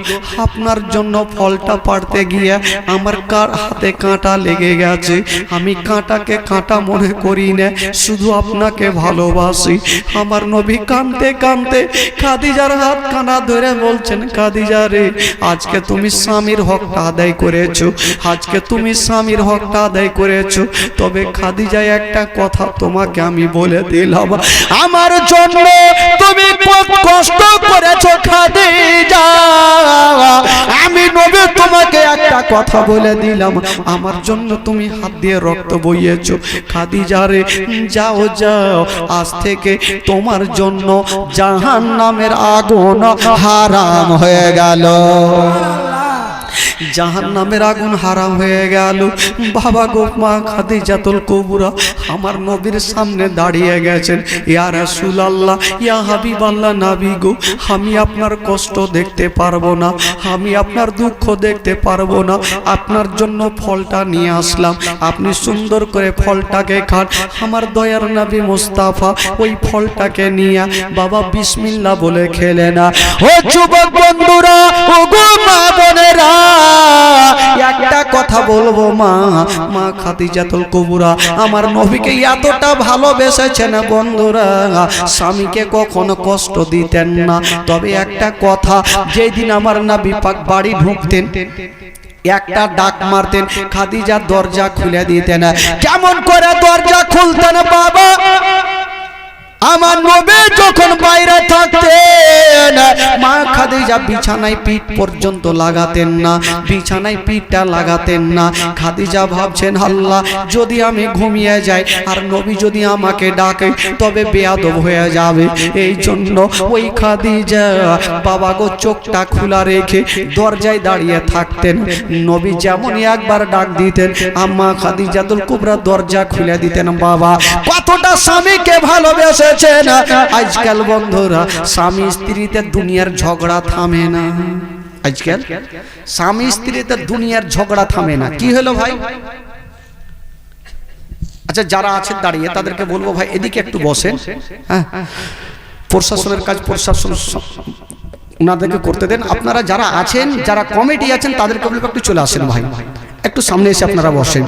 Speaker 1: আপনার জন্য ফলটা পাড়তে গিয়ে আমার হাতে কাঁটা লেগে গেছে, আমি কাঁটাকে কাঁটা মনে করি না, শুধু আপনাকে ভালোবাসি। আমার নবী কাঁদতে কাঁদতে খাদিজার হাত কানা ধরে বলছেন, খাদিজা রে, আজকে তুমি স্বামীর হকটা আদায় করেছো, আজকে তুমি স্বামীর হকটা আদায় করেছো। তবে খাদিজা একটা কথা তোমাকে আমি বলে দিলাম, আমার জন্য তুমি কষ্ট করেছো খাদিজা, আমি নবী তোমাকে একটা কথা বলে দিলাম, আমার জন্য তুমি হাত দিয়ে রক্ত বইয়েছো। খাদিজা রে, যাও যাও, আজ থেকে তোমার জন্য জাহান্নামের আগুন হারাম হয়ে গেল। জাহান্নামের আগুন হারাম হয়ে গেল। বাবা গো, মা খাদিজাতুল কুবরা আমার নবীর সামনে দাঁড়িয়ে গেছেন। ইয়া রাসূলুল্লাহ, ইয়া হাবিবাল্লাহ, নবী গো, আমি আপনার কষ্ট দেখতে পারবো না, আমি আপনার দুঃখ দেখতে পারবো না, আপনার জন্য ফলটা নিয়ে আসলাম, আপনি সুন্দর করে ফলটাকে খান। আমার দয়ার নবী মুস্তাফা ওই ফলটাকে নিয়ে বাবা বিসমিল্লাহ বলে খেলে না। ও যুবক বন্ধুরা, ও গো মা বোনেরা, একটা কথা বলবো, মা খাদিজাতুল কুবরা আমার নবীকে এতটা ভালোবেসেছেন বন্ধুরা, স্বামীকে কখনো কষ্ট দিতেন না। তবে একটা কথা, যেদিন আমার নবী পাক বাড়ি ঢুকতেন একটা ডাক মারতেন, খাদিজা দরজা খুলে দিতেন। কেমন করে দরজা খুলতেন বাবা? আমার নবী যখন বাইরে থাকতেন মা খাদিজা বিছানায় পিঠ পর্যন্ত লাগাতেন না, বিছানায় পিঠটা লাগাতেন না। খাদিজা ভাবছেন, আল্লাহ যদি আমি ঘুমিয়ে যাই আর নবী যদি আমাকে ডাকে তবে বেয়াদব হয়ে যাবে। এই জন্য ওই খাদিজা বাবা গো চোখটা খোলা রেখে দরজায় দাঁড়িয়ে থাকতেন। নবী যেমনই একবার ডাক দিতেন আম্মা খাদিজাতুল কুবরা দরজা খুলে দিতেন। বাবা কতটা স্বামীকে ভালোবেসে আজকাল বন্ধুরা স্বামী স্ত্রীতে দুনিয়ার ঝগড়া থামে না। আজকাল স্বামী স্ত্রীতে দুনিয়ার ঝগড়া থামে না। কি হলো ভাই? আচ্ছা, যারা আছেন দাঁড়িয়ে তাদেরকে বলবো, ভাই এদিকে একটু বসেন। হ্যাঁ, প্রশাসনের কাজ প্রশাসন ওনাদেরকে করতে দেন। আপনারা যারা আছেন, যারা কমিটি আছেন তাদেরকে বলবো একটু চলে আসেন ভাই, একটু সামনে এসে আপনারা বসেন।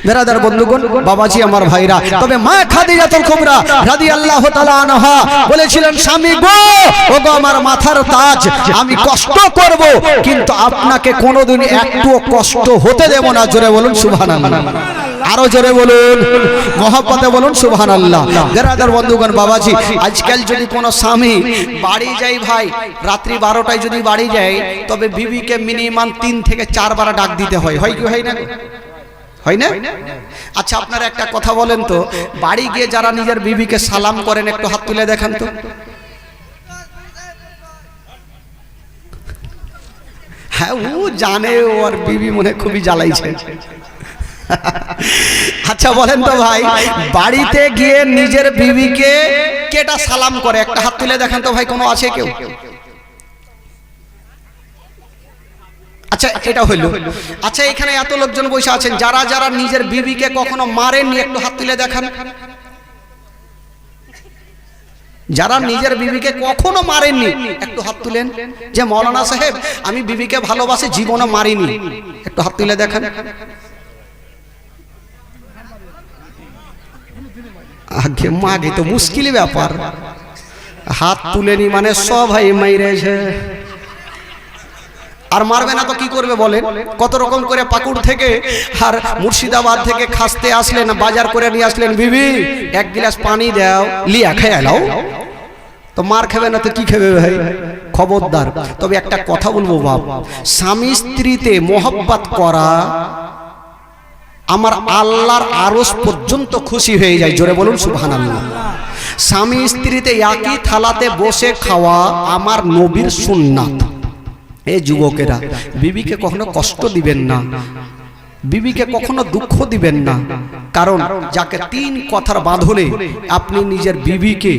Speaker 1: বেরাদার বন্ধুগণ, বাবাজি আমার ভাইরা, তবে মা খাদিজাতুল কুবরা রাদিয়াল্লাহু তাআলা আনহা বলেছিলেন, স্বামী গো, ও গো আমার মাথার তাজ, আমি কষ্ট করব কিন্তু আপনাকে কোনোদিন একটুও কষ্ট হতে দেব না। জোরে বলুন সুবহানাল্লাহ, আরো জোরে বলুন, মহব্বতে বলুন সুবহানাল্লাহ। বেরাদার বন্ধুগণ, বাবাজি আজকাল যদি কোনো স্বামী বাড়ি যায় ভাই, রাত্রি 12টায় যদি বাড়ি যায় তবে বিবিকে মিনিমাম 3 থেকে 4 বার ডাক দিতে হয়। হয় কি হয় না? হয় না? আচ্ছা, আপনারা একটা কথা বলেন তো, বাড়ি গিয়ে যারা নিজের বিবিকে সালাম করেন একটু হাত তুলে দেখান তো। হ্যাঁ, ও জানে ওর বিবি মনে খুবই জ্বালাইছে। আচ্ছা বলেন তো ভাই, বাড়িতে গিয়ে নিজের বিবিকে কেটা সালাম করে? একটা হাত তুলে দেখান তো ভাই, কোনো আছে কেউ? আচ্ছা, এটা হইল। আচ্ছা, এখানে এত লোকজন বসে আছেন, যারা যারা নিজের বিবিকে কখনো মারেননি একটু হাত তুলে দেখান। যারা নিজের বিবিকে কখনো মারেননি একটু হাত তুলেন। যে মৌলানা সাহেব আমি বিবিকে ভালোবাসি, জীবনে মারিনি, একটু হাত তুলে দেখান। আগে মাগে তো মুশকিল ব্যাপার, হাত তুলেনি মানে সবাই মাইরেছে। আর মারবে না তো কি করবে বলেন? কত রকম করে পাকুড় থেকে আর মুর্শিদাবাদ থেকে খাসতে আসলেন, বাজার করে নিয়ে আসলেন, বিবি এক গ্লাস পানি দাও, লিয়া খেয়ে নাও। তো মার খাবে না তো কি খাবে ভাই? খবরদার। তবে একটা কথা বলবো বাপ, স্বামী স্ত্রীতে মোহব্বত করা আমার আল্লাহর আরশ পর্যন্ত খুশি হয়ে যায়। জোরে বলুন সুবহানাল্লাহ। স্বামী স্ত্রীতে একই থালাতে বসে খাওয়া আমার নবীর সুন্নাত। এই যুবকেরা, বিবিকে কখনো কষ্ট দিবেন না, বিবিকে কখনো দুঃখ দিবেন না। কারণ যাকে 3 কথার বাঁধনে আপনি নিজের বিবিকে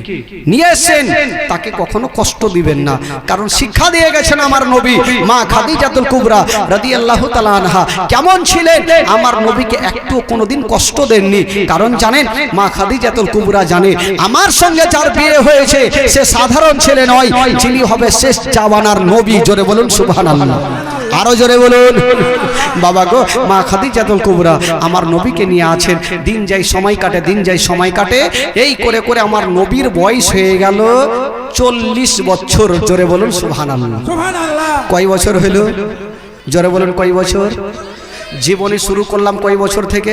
Speaker 1: নিয়ে এসেছেন তাকে কখনো কষ্ট দিবেন না। কারণ শিক্ষা দিয়ে গেছেন আমার নবী। মা খাদিজাতুল কুবরা রাদিয়াল্লাহু তাআলা আনহা কেমন ছিলেন? আমার নবীকে একটু কোনোদিন কষ্ট দেননি। কারণ জানেন, মা খাদিজাতুল কুবরা জানে আমার সঙ্গে যার বিয়ে হয়েছে সে সাধারণ ছেলে নয়, যিনি হবে শেষ জামানার নবী। জোরে বলুন সুবহানাল্লাহ, আরো জোরে বলুন। বাবা গো, মা খাদিজাতুল কুবরা আমার নবীকে নিয়ে আছেন। দিন যায় সময় কাটে, দিন যায় সময় কাটে, এই করে করে আমার নবীর বয়স হয়ে গেল 40 বছর। জোরে বলুন সুবহানাল্লাহ। কয় বছর হলো? জোরে বলুন কয় বছর? জীবনে শুরু করলাম কয় বছর থেকে?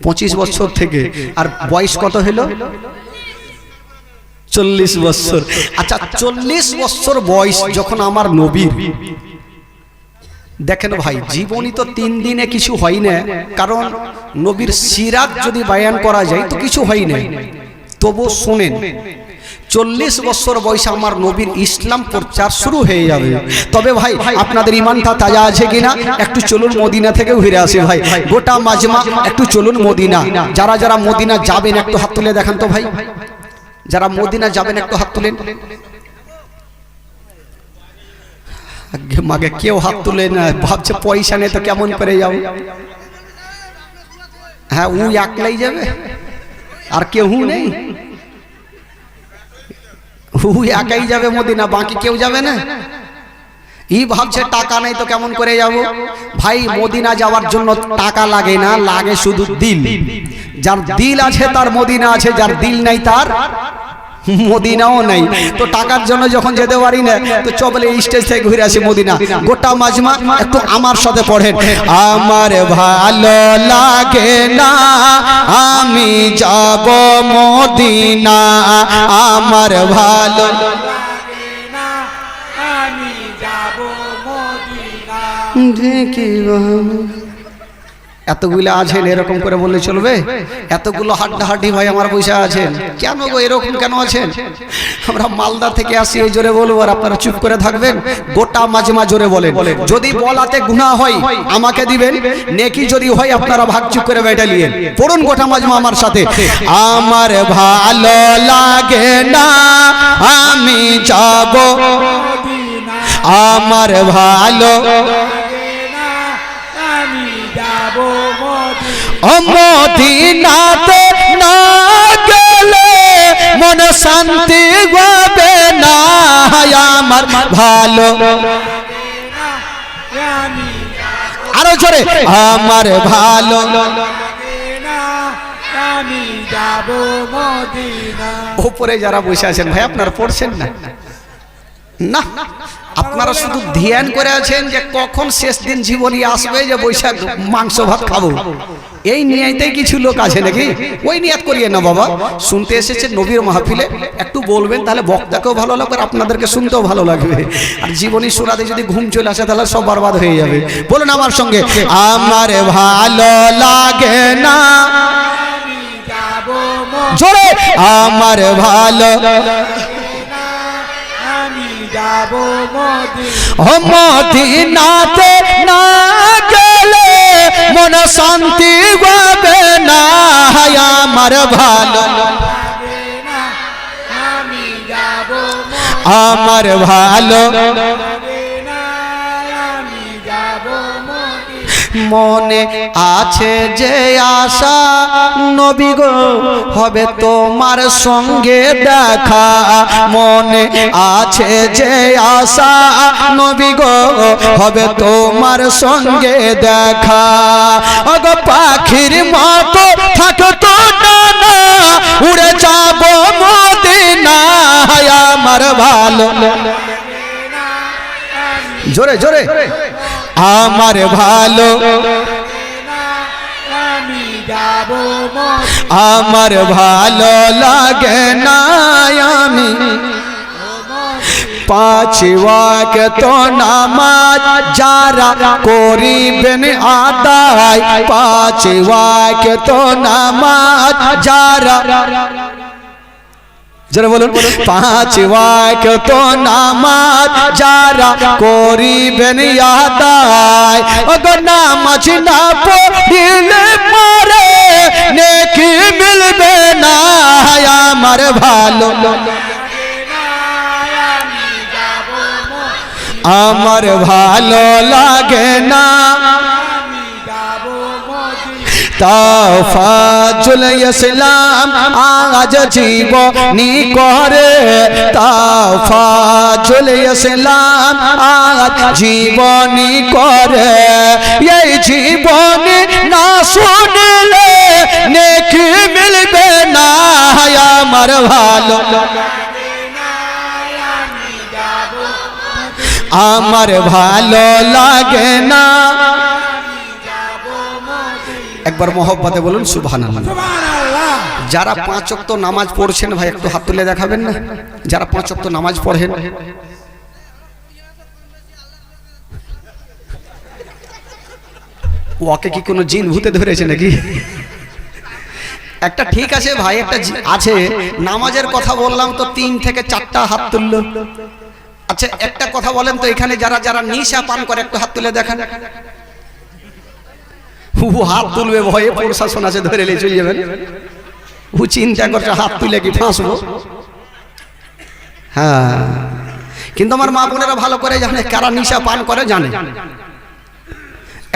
Speaker 1: 25 বছর থেকে। আর বয়স কত হলো? 40 বছর। আচ্ছা, 40 বছর বয়স যখন আমার নবীর, দেখেন ভাই, জীবনী তো 3 দিনে কিছু হয় না। কারণ নবীর সিরাত যদি বয়ান করা যায় তো কিছু হয় না। তবু শুনেন, 40 বছর বয়সে আমার নবীর ইসলাম প্রচার শুরু হয়ে যাবে। তবে ভাই আপনাদের ইমানটা তাজা আছে কিনা একটু চলুন মদিনা থেকে ঘুরে আসি ভাই, গোটা মাজমা একটু চলুন মদিনা। যারা যারা মদিনা যাবেন একটু হাত তুলে দেখান তো ভাই, যারা মদিনা যাবেন একটু হাত তুলেন। মাগে কেউ হাত তুলে না, ভাবছে পয়সা নেই তো কেমন করে যাও। হ্যাঁ ও একলাই যাবে আর কেউ নেই, ও একাই যাবে মদিনা, বাকি কেউ যাবে না। ই ভাবছে টাকা নেই তো কেমন করে যাব। ভাই মদিনা যাওয়ার জন্য টাকা লাগে না, লাগে শুধু দিল। যার দিল আছে তার মদিনা আছে, যার দিল নাই তার মদিনাও নাই। তো টাকার জন্য যখন যেতে পারি না তো চলে স্টেজ থেকে ঘুরে আসি মদিনা। গোটা মাজমা একটু আমার সাথে পড়েন। আমার ভালো লাগে না আমি যাব মদিনা, আমার ভালো লাগে না আমি যাব মদিনা। দেখিবা এতগুলো আছেন এরকম করে বললে চলবে? এতগুলো হাড্ডাহাড্ডি ভাই আমার পয়সা আছেন, কেন গো এরকম কেন আছেন? আমরা মালদা থেকে আসি এই জোরে বলবো আর আপনারা চুপ করে থাকবেন। গোটা মাজমা জোরে বলেন, যদি বলাতে গুনাহ হয় আমাকে দিবেন, নেকি যদি হয় আপনারা ভাগ চুপ করে বেটা নিয়েন। পড়ুন গোটা মাজমা আমার সাথে। আমার ভালো লাগে না আমি যাব মদিনা, আমার ভালো মদিনাতে না গেলে মন শান্তি হবে না, আমার ভালো আরো জোরে আমার ভালো আমি যাব মদিনা। উপরে যারা বসে আছেন ভাই আপনারা পড়ছেন না? না আপনারা শুধু ধ্যান করে আছেন যে কখন শেষ দিন জীবনী আসবে যে বৈশাখ মাংস ভাত খাবো, এই নিয়তেই কিছু লোক আছে নাকি? ওই নিয়ত করিয়ে না বাবা, শুনতে এসেছেন নবীর মাহফিলে একটু বলবেন তাহলে বক্তাকেও ভালো লাগবে আর আপনাদেরকে শুনতেও ভালো লাগবে। আর জীবনী শোনাতে যদি ঘুম চলে আসে তাহলে সব বরবাদ হয়ে যাবে। বলুন আমার সঙ্গে, আমার ভালো লাগে না জোরে, আমার ভালো মদিনাতে না গেলে মন শান্তি হবে না, আমার ভালো আমার ভালো মনে আছে যে আশা নবী গো হবে তোমার সঙ্গে দেখা, মনে আছে যে আশা নবী গো হবে তোমার সঙ্গে দেখা। ওগো পাখির মতো থাকতো না উড়ে যাব মদিনা, আমার ভালো জোরে জোরে আমার ভালো আমার ভালো লাগে না আমি পাঁচ ওয়াক্ত নামাজ যারা করিবেন আদায়, পাঁচ ওয়াক্ত নামাজ যারা যারা বলুন পাঁচ ওয়াক্ত নামাজ যারা করিবেন আদায়, ওগো নামাজ না পড়িলে পরে নেকি মিলবে না, আমার ভালো আমার ভালো লাগে না। তাফাজুল ইসলাম আজ জীবনী করে, তাফাজুল ইসলাম আজ জীবনী করে, এই জীবনী না শুনলে নেকি মিলবে না, আমার ভালো আমার ভালো লাগে না। একবার মোহব্বতে বলুন সুবহানাল্লাহ। যারা পাঁচ ওয়াক্ত নামাজ পড়ছেন ভাই একটু হাত তুলে দেখাবেন না, যারা পাঁচ ওয়াক্ত নামাজ পড়েন। ওকে কি কোনো জিন ভূতে ধরেছে নাকি? একটা ঠিক আছে ভাই, একটা আছে নামাজের কথা বললাম তো 3 থেকে 4টা হাত তুললো। আচ্ছা একটা কথা বলেন তো, এখানে যারা যারা নিশা পান করে একটু হাত তুলে দেখান। হাত তুলবে ভয়ে, প্রশাসন আছে ধরে নিয়ে চলে যাবেন। চিন্তা করছে হাত তুলে কি ফাঁসবো। হ্যাঁ, কিন্তু আমার মা বোনেরা ভালো করে জানে কারা নিশা পান করে, জানে।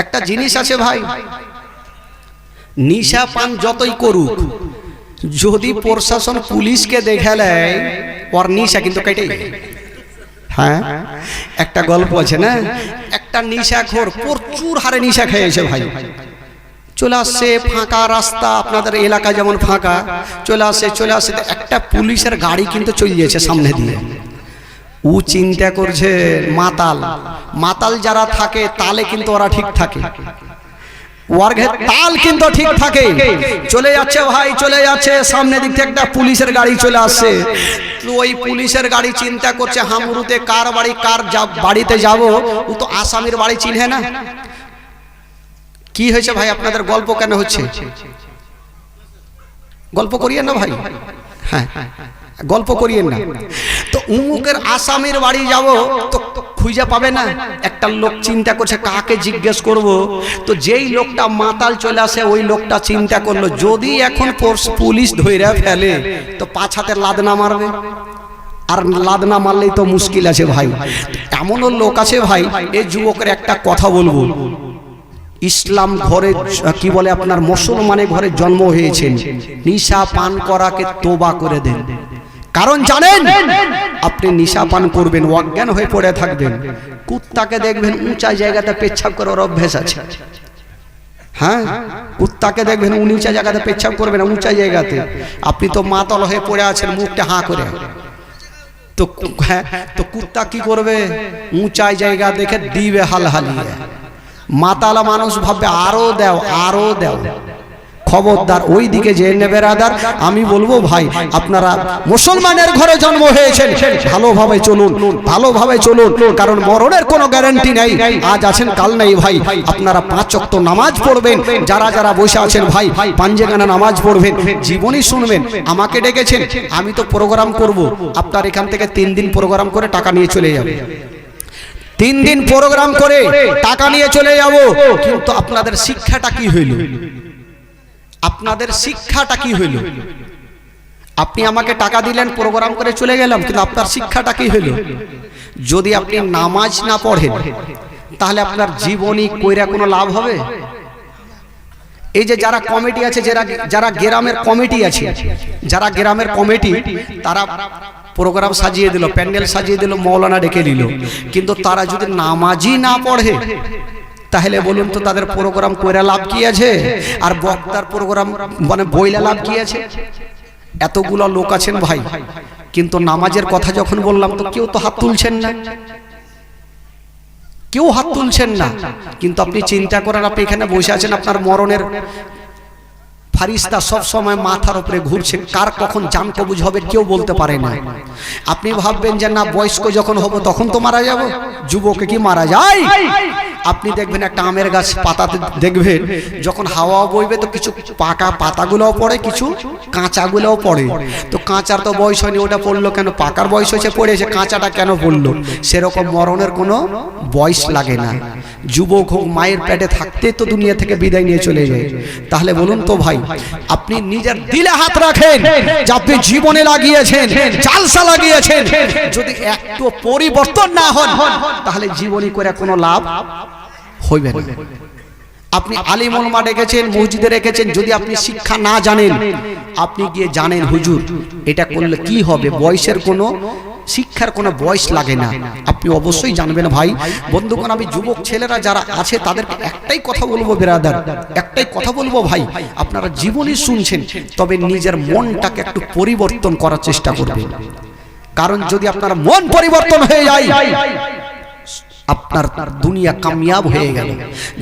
Speaker 1: একটা জিনিস আছে ভাই, নিশা পান যতই করুক, যদি প্রশাসন পুলিশকে দেখে নেয় ওর নিশা কিন্তু কেটে। হ্যাঁ, একটা গল্প আছে না, একটা নিশাখোর প্রচুর হারে নিশা খেয়েছে ভাই, চলে আসছে ফাঁকা রাস্তা, আপনাদের এলাকা যেমন ফাঁকা, চলে আসছে একটা পুলিশের গাড়ি কিন্তু চলে যাচ্ছে সামনে দিয়ে। ও চিন্তা করছে মাতাল যারা থাকে তালে কিন্তু ওরা ঠিক থাকে, ওয়ার্গের তাল কিন্তু ঠিক থাকে। চলে যাচ্ছে ভাই, চলে যাচ্ছে, সামনে দিক থেকে একটা পুলিশের গাড়ি চলে আসছে। তো ওই পুলিশের গাড়ি চিন্তা করছে হামরুতে কার বাড়ি, কার বাড়িতে যাব, ও তো আসামির বাড়ি চিনহে না। কি হয়েছে ভাই, আপনাদের গল্প কেন হচ্ছে? গল্প করিয়েন না ভাই, হ্যাঁ গল্প করিয়েন না। তো উমুকের আসামির বাড়ি যাব তো খুঁজে পাবে না। একটা লোক চিন্তা করছে কাকে জিজ্ঞেস করব। তো যেই লোকটা মাতাল চলে আসে ওই লোকটা চিন্তা করলো যদি এখন পুলিশ ধইরা ফেলে তো 5 হাতে লাদনা মারবে, আর লাদনা মারলেই তো মুশকিল আছে ভাই। এমনও লোক আছে ভাই, এই যুবকের একটা কথা বলবো, ইসলাম ঘরে কি বলে আপনার মুসলমানের ঘরে জন্ম হয়েছেন, নিশা পান করাকে তোবা করে দেন। কারণ জানেন আপনি নিশা পান করবেন অজ্ঞান হয়ে পড়ে থাকবেন। কুত্তাকে দেখবেন উঁচা জায়গাতে পেচ্ছাপ করার অভ্যাস আছে। হ্যাঁ, কুত্তাকে দেখবেন উঁচা জায়গাতে পেচ্ছাপ করবেন, উঁচা জায়গাতে। আপনি তো মাতাল হয়ে পড়ে আছেন মুখটা হাঁ করে, তো হ্যাঁ, তো কুত্তা কি করবে, উঁচা জায়গা দেখে দিবে হালহালিয়ে। মাতালা মানুষ ভাববে আরো দাও আরো দাও। খবরদার ওই দিকে যে নেবে রাদার। আমি বলবো ভাই, আপনারা মুসলমানের ঘরে জন্ম হয়েছেন, ভালোভাবে চলুন, ভালোভাবে চলুন, কারণ মরণের কোনো গ্যারান্টি নেই। আজ আছেন কাল নেই ভাই। আপনারা 5 ওয়াক্ত নামাজ পড়বেন, যারা যারা বসে আছেন ভাই পাঞ্জেগানা নামাজ পড়বেন, জীবনী শুনবেন। আমাকে ডেকেছেন, আমি তো প্রোগ্রাম করব, আপনার এখান থেকে 3 দিন প্রোগ্রাম করে টাকা নিয়ে চলে যাবে। 3 দিন প্রোগ্রাম করে টাকা নিয়ে চলে যাব, কিন্তু আপনাদের শিক্ষাটা কি হইল? আপনাদের শিক্ষাটা কি হইল? আপনি আমাকে টাকা দিলেন, প্রোগ্রাম করে চলে গেলাম, কিন্তু আপনার শিক্ষাটা কি হইল? যদি আপনি নামাজ না পড়েন তাহলে আপনার জীবনী কইরা কোনো লাভ হবে? এই যে যারা কমিটি আছে, যারা গ্রামের কমিটি আছে, যারা গ্রামের কমিটি, তারা প্রোগ্রাম সাজিয়ে দিল, প্যান্ডেল সাজিয়ে দিল, মৌলানা ডেকে দিল, কিন্তু তারা যদি নামাজই না পড়ে তাহলে বলুন তো তাদের প্রোগ্রাম কইরা লাভ কি আছে? আর বক্তার প্রোগ্রাম মানে বইলা লাভ কি আছে? এতগুলো লোক আছেন ভাই, কিন্তু নামাজের কথা যখন বললাম তো কেউ তো হাত তুলছেন না, কেউ হাত তুলছেন না। কিন্তু আপনি চিন্তা করেন, আপনি এখানে বসে আছেন, আপনার মরণের ফারিস্তা সব সময় মাথার উপরে ঘুরছে, কার কখন জান কবুজ হবে কেউ বলতে পারে না। আপনি ভাববেন যে না বয়স্ক যখন হব তখন তো মারা যাব, যুবকে কি মারা যায়? আপনি দেখবেন একটা আমের গাছ পাতাতে দেখবেন যখন হাওয়া বইবে তো কিছু পাকা পাতাগুলোও পড়ে, কিছু কাঁচাগুলোও পড়ে। তো কাঁচার তো বয়স হয়নি, ওটা পড়লো কেন? পাকার বয়স হয়েছে, পড়েছে, কাঁচাটা কেন পড়লো? সেরকম মরণের কোনো বয়স লাগে না। যুবক হোক মায়ের পেটে থাকতে তো দুনিয়া থেকে বিদায় নিয়ে চলে যায়। তাহলে বলুন তো ভাই, আপনি নিজের দিলে হাত রাখেন যে আপনি জীবনে লাগিয়েছেন, জালসা লাগিয়েছেন, যদি একটু পরিবর্তন না হন তাহলে জীবনী করে কোনো লাভ হইবে না। আপনি আলিম ওলামা রেখেছেন, মসজিদে রেখেছেন, যদি আপনি শিক্ষা না জানেন, আপনি গিয়ে জানেন হুজুর এটা করলে কি হবে, বয়সের কোনো শিক্ষার কোনো বয়স লাগে না, আপনি অবশ্যই জানবেন ভাই। বন্ধুগণ, আমি যুবক ছেলেরা যারা আছে তাদেরকে একটাই কথা বলবো ব্রাদার, একটাই কথা বলবো ভাই, আপনারা জীবনী শুনছেন তবে নিজের মনটাকে একটু পরিবর্তন করার চেষ্টা করবেন। কারণ যদি আপনার মন পরিবর্তন হয়ে যায় আপনার দুনিয়া কামিয়াব হয়ে গেল।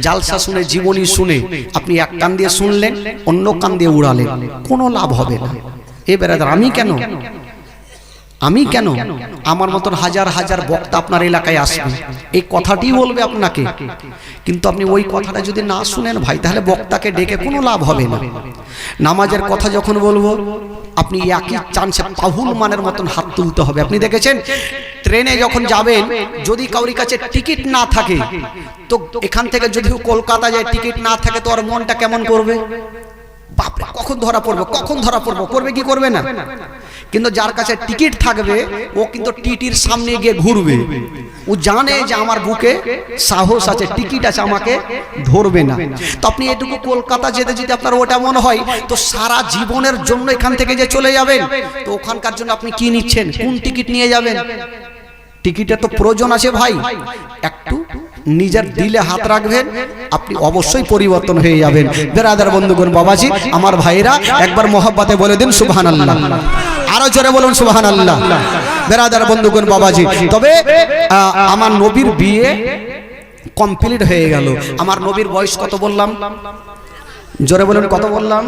Speaker 1: জালসা শুনে, জীবনী শুনে আপনি এক কান দিয়ে শুনলেন, অন্য কান দিয়ে উড়ালেন, কোনো লাভ হবে না। এ ব্রাদার, আমি কেন আমি কেন, আমার মতন হাজার হাজার বক্তা আপনার এলাকায় আসবে, এই কথাটি বলবে আপনাকে। কিন্তু আপনি ওই কথাটা যদি না শুনেন ভাই, তাহলে বক্তাকে ডেকে কোনো লাভ হবে না। নামাজের কথা যখন বলবো, আপনি একই চান্সে পাহুল মানের মতন হাত তুলতে হবে। আপনি দেখেছেন ট্রেনে যখন যাবেন, যদি কাউরি কাছে টিকিট না থাকে, তো এখান থেকে যদি কলকাতা যায়, টিকিট না থাকে, তো ওর মনটা কেমন করবে? বাপরে, কখন ধরা পড়বো, কখন ধরা পড়বো, করবে কি করবে না? কিন্তু যার কাছে টিকিট থাকবে, ও কিন্তু টিটির সামনে গিয়ে ঘুরবে। ও জানে যে আমার বুকে সাহস আছে, টিকিট আছে, আমাকে ধরবে না। তো আপনি এটুকু কলকাতা যেতে যেতে আপনার ওটা মনে হয়, তো সারা জীবনের জন্য এখান থেকে যে চলে যাবেন, তো ওখানকার জন্য আপনি কি নিচ্ছেন, কোন টিকিট নিয়ে যাবেন? টিকিটের তো প্রয়োজন আছে ভাই। একটু নিজের দিলে হাত রাখবেন, আপনি অবশ্যই পরিবর্তন হয়ে যাবেন। বেরাদার বন্ধুগণ, বাবাজি আমার ভাইরা, একবার মোহাব্বতে বলে দিন সুবহানাল্লাহ, আরো জোরে বলুন সুবহানাল্লাহ। বেরাদার বন্ধুগণ, বাবাজি, তবে আমার নবীর বিয়ে কমপ্লিট হয়ে গেল। আমার নবীর বয়স কত বললাম? জোরে বলুন, কত বললাম?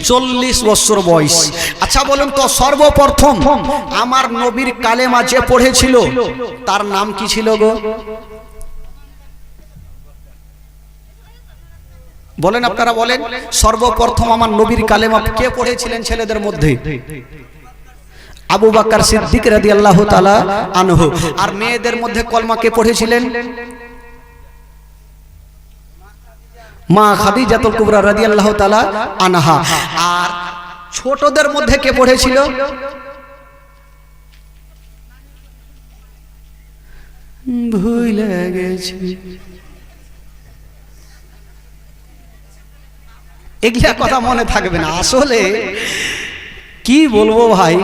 Speaker 1: 40 বছর বয়স। আচ্ছা বলুন তো, সর্বপ্রথম আমার নবীর কালেমা যে পড়েছিল, তার নাম কি ছিল গো? বলেন, আপনারা বলেন, সর্বপ্রথম আমার নবীর কালেমা কে পড়েছিলেন ছেলেদের মধ্যে? আবু বকর সিদ্দিক রাদিয়াল্লাহু তাআলা আনহু। আর মেয়েদের মধ্যে কলমা কে পড়েছিলেন? মা খাদিজাতুল কুবরা রাদিয়াল্লাহু তাআলা আনহা। আর ছোটদের মধ্যে কে পড়েছিল? ভুলে গেছি। এগুলা কথা মনে থাকবে না। আসলে কি বলবো ভাই,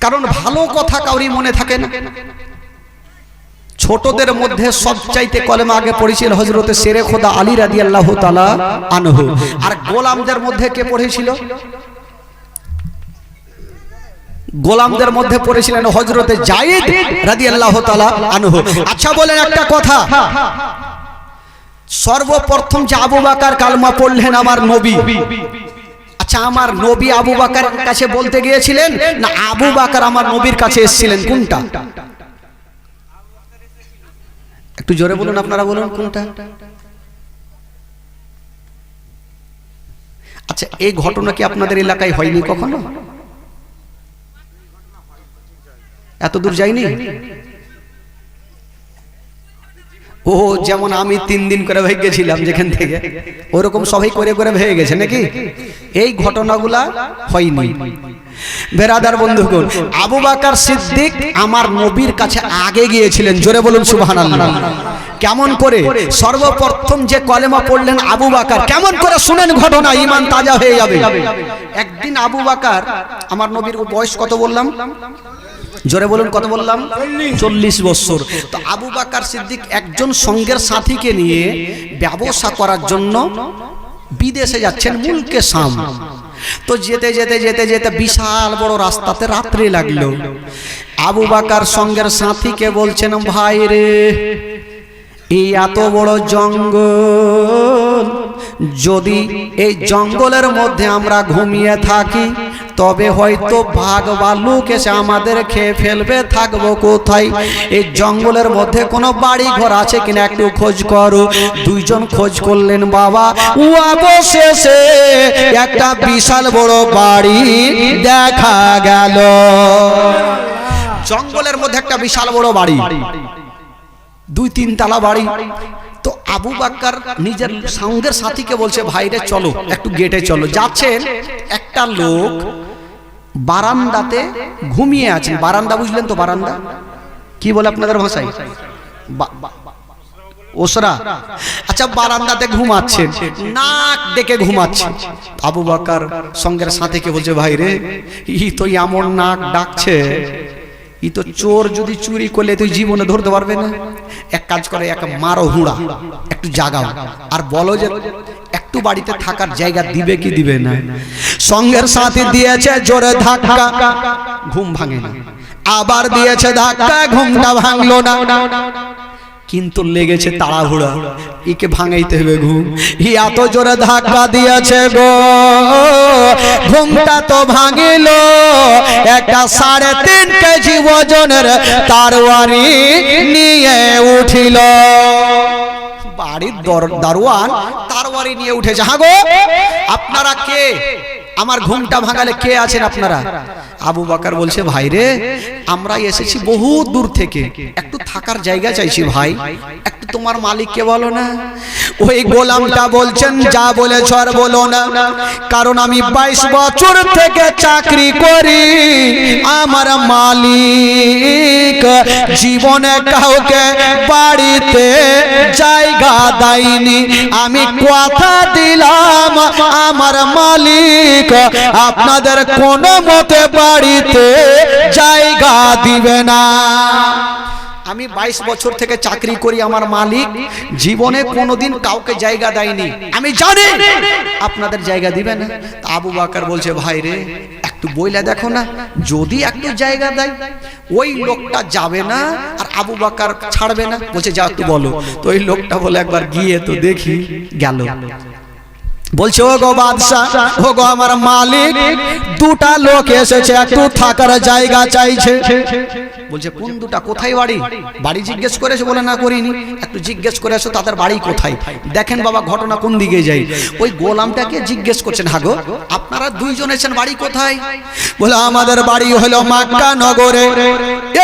Speaker 1: কারণ ভালো কথা কাউরি মনে থাকে না। ছোটদের মধ্যে সবচাইতে কলেমা আগে পড়েছিল হযরতে শেরে খোদা আলী রাদিয়াল্লাহু তাআলা আনহু। আর গোলামদের মধ্যে কে পড়েছিল? গোলামদের মধ্যে পড়েছিলেন হযরতে যায়েদ রাদিয়াল্লাহু তাআলা আনহু। আচ্ছা বলেন একটা কথা, সর্বপ্রথম যে আবু বকর কালেমা পড়লেন আমার নবী, আচ্ছা আমার নবী আবু বকরের কাছে বলতে গিয়েছিলেন, না আবু বকর আমার নবীর কাছে এসেছিলেন? কোনটা? একটু জোরে বলুন, আপনারা বলুন কোনটা? আচ্ছা, এই ঘটনা কি আপনাদের এলাকায় হয়নি কখনো? এত দূর যায়নি? ও যেমন আমি 3 দিন করে ভেগে গেছিলাম যেখান থেকে, ওরকম সবাই করে করে ভেগে গেছে নাকি? এই ঘটনাগুলা হয়নি। বেরাদার বন্ধুগণ, আবু বকর সিদ্দিক আমার নবীর কাছে আগে গিয়েছিলেন। জোরে বলুন সুবহানাল্লাহ। কেমন করে? সর্বপ্রথম যে কলেমা পড়লেন আবু বকর, কেমন করে শুনেন ঘটনা, ঈমান তাজা হয়ে যাবে। একদিন আবু বকর, আমার নবীর বয়স কত বললাম? জোরে বলুন, কত বললাম? 40 বছর। তো আবু বকর সিদ্দিক একজন সঙ্গের সাথীকে নিয়ে ব্যবসা করার জন্য বিদেশে যাচ্ছেন, মুলকে শাম। তো যেতে যেতে যেতে যেতে বিশাল বড় রাস্তাতে রাত্রি লাগলো। আবু বকর সঙ্গের সাথীকে বলছেন, ভাই রে, এই এত বড় জঙ্গল, যদি এই জঙ্গলের মধ্যে আমরা ঘুমিয়ে থাকি, তবে হয়তো ভাগ ভাল্লুক এসে আমাদের খেয়ে ফেলবে, থাকবো কোথায়? এই জঙ্গলের মধ্যে কোনো বাড়ি ঘর আছে কিনা একটু খোঁজ করো। দুইজন খোঁজ করলেন বাবা, অবশেষে একটা বিশাল বড় বাড়ি দেখা গেল। জঙ্গলের মধ্যে একটা বিশাল বড় বাড়ি, 2-3 তলা বাড়ি। তো আবু বকর নিজের সঙ্গের সাথীকে বলছে, ভাইরে চলো একটু গেটে চলো। যাচ্ছেন, একটা লোক বারান্দাতে ঘুমিয়ে আছেন। বারান্দা বুঝলেন তো? বারান্দা কি বলে আপনাদের ভাষায়? ওসরা। আচ্ছা, বারান্দাতে ঘুমাচ্ছেন, নাক ডেকে ঘুমাচ্ছে। আবু বকর সঙ্গের সাথীকে বলছে, ভাইরে, ই তো এমন নাক ডাকছে, ই তো চোর যদি চুরি করলে তুই জীবনে ধরতে পারবে না। এক কাজ করে, এক মারো হুড়া, একটু জাগাও, আর বলো যে একটু বাড়িতে থাকার জায়গা দিবে কি দিবে না। সঙ্গের সাথে দিয়েছে জোরে ধাক্কা, ঘুম ভাঙে না। আবার দিয়েছে ধাক্কা, ঘুমটা ভাঙলো না। কিন্তু লেগেছে তাড়াহুড়া, একে ভাঙাইতে হবে ঘুম। এত জোরে ধাক্কা দিয়েছে গো, ঘুমটা তো ভাঙিল। একটা 3.5 কেজি ওজনের তরবারি নিয়ে উঠিল। বাড়ির দারোয়ান তরবারি নিয়ে উঠেছে। হ্যাঁ গো, আপনারা কে? আমার ঘুমটা ভাঙালে কে আছেন আপনারা? আবু বকর বলছে, ভাই রে, আমরা এসেছি বহু দূর থেকে, একটু থাকার জায়গা চাইছি ভাই, একটু তোমার মালিককে বলো না। ওই গোলামটা বলছেন, যা বলেছ আর বলো না, কারণ আমি 22 বছর থেকে চাকরি করি, আমার মালিক জীবনে কাউকে বাড়িতে জায়গা দেয়নি। আমি কথা দিলাম আমার মালিক আপনাদের কোনো মতে বাড়িতে জায়গা দিবে না। আমি 22 বছর থেকে চাকরি করি, আমার মালিক জীবনে কোনোদিন কাউকে জায়গা দেয়নি, আমি জানি আপনাদের জায়গা দিবে না। আবু বকর বলছে, ভাই রে, একটু বইলা দেখো না, যদি একটু জায়গা দেয়। ওই লোকটা যাবে না আর আবু বকর ছাড়বে না। বলছে, যা একটু বলো। তো ওই লোকটা বলে, একবার গিয়ে তো দেখি। গেল, বলছে, ও গো বাদশাহ, ও গো আমার মালিক, দুটা লোক এসেছে, একটু থাকার জায়গা চাইছে। বলছে, কোন দুটা? কোথায় বাড়ি? বাড়ি জিজ্ঞেস করেছে? বলে, না করিনি। একটু জিজ্ঞেস করে আসো তাদের বাড়ি কোথায়, দেখেন বাবা ঘটনা কোন দিকে যাই। ওই গোলামটাকে জিজ্ঞেস করছেন, হাগো আপনারা দুইজন এসেছেন, বাড়ি কোথায়? বলে, আমাদের বাড়ি হলো মক্কা নগরে।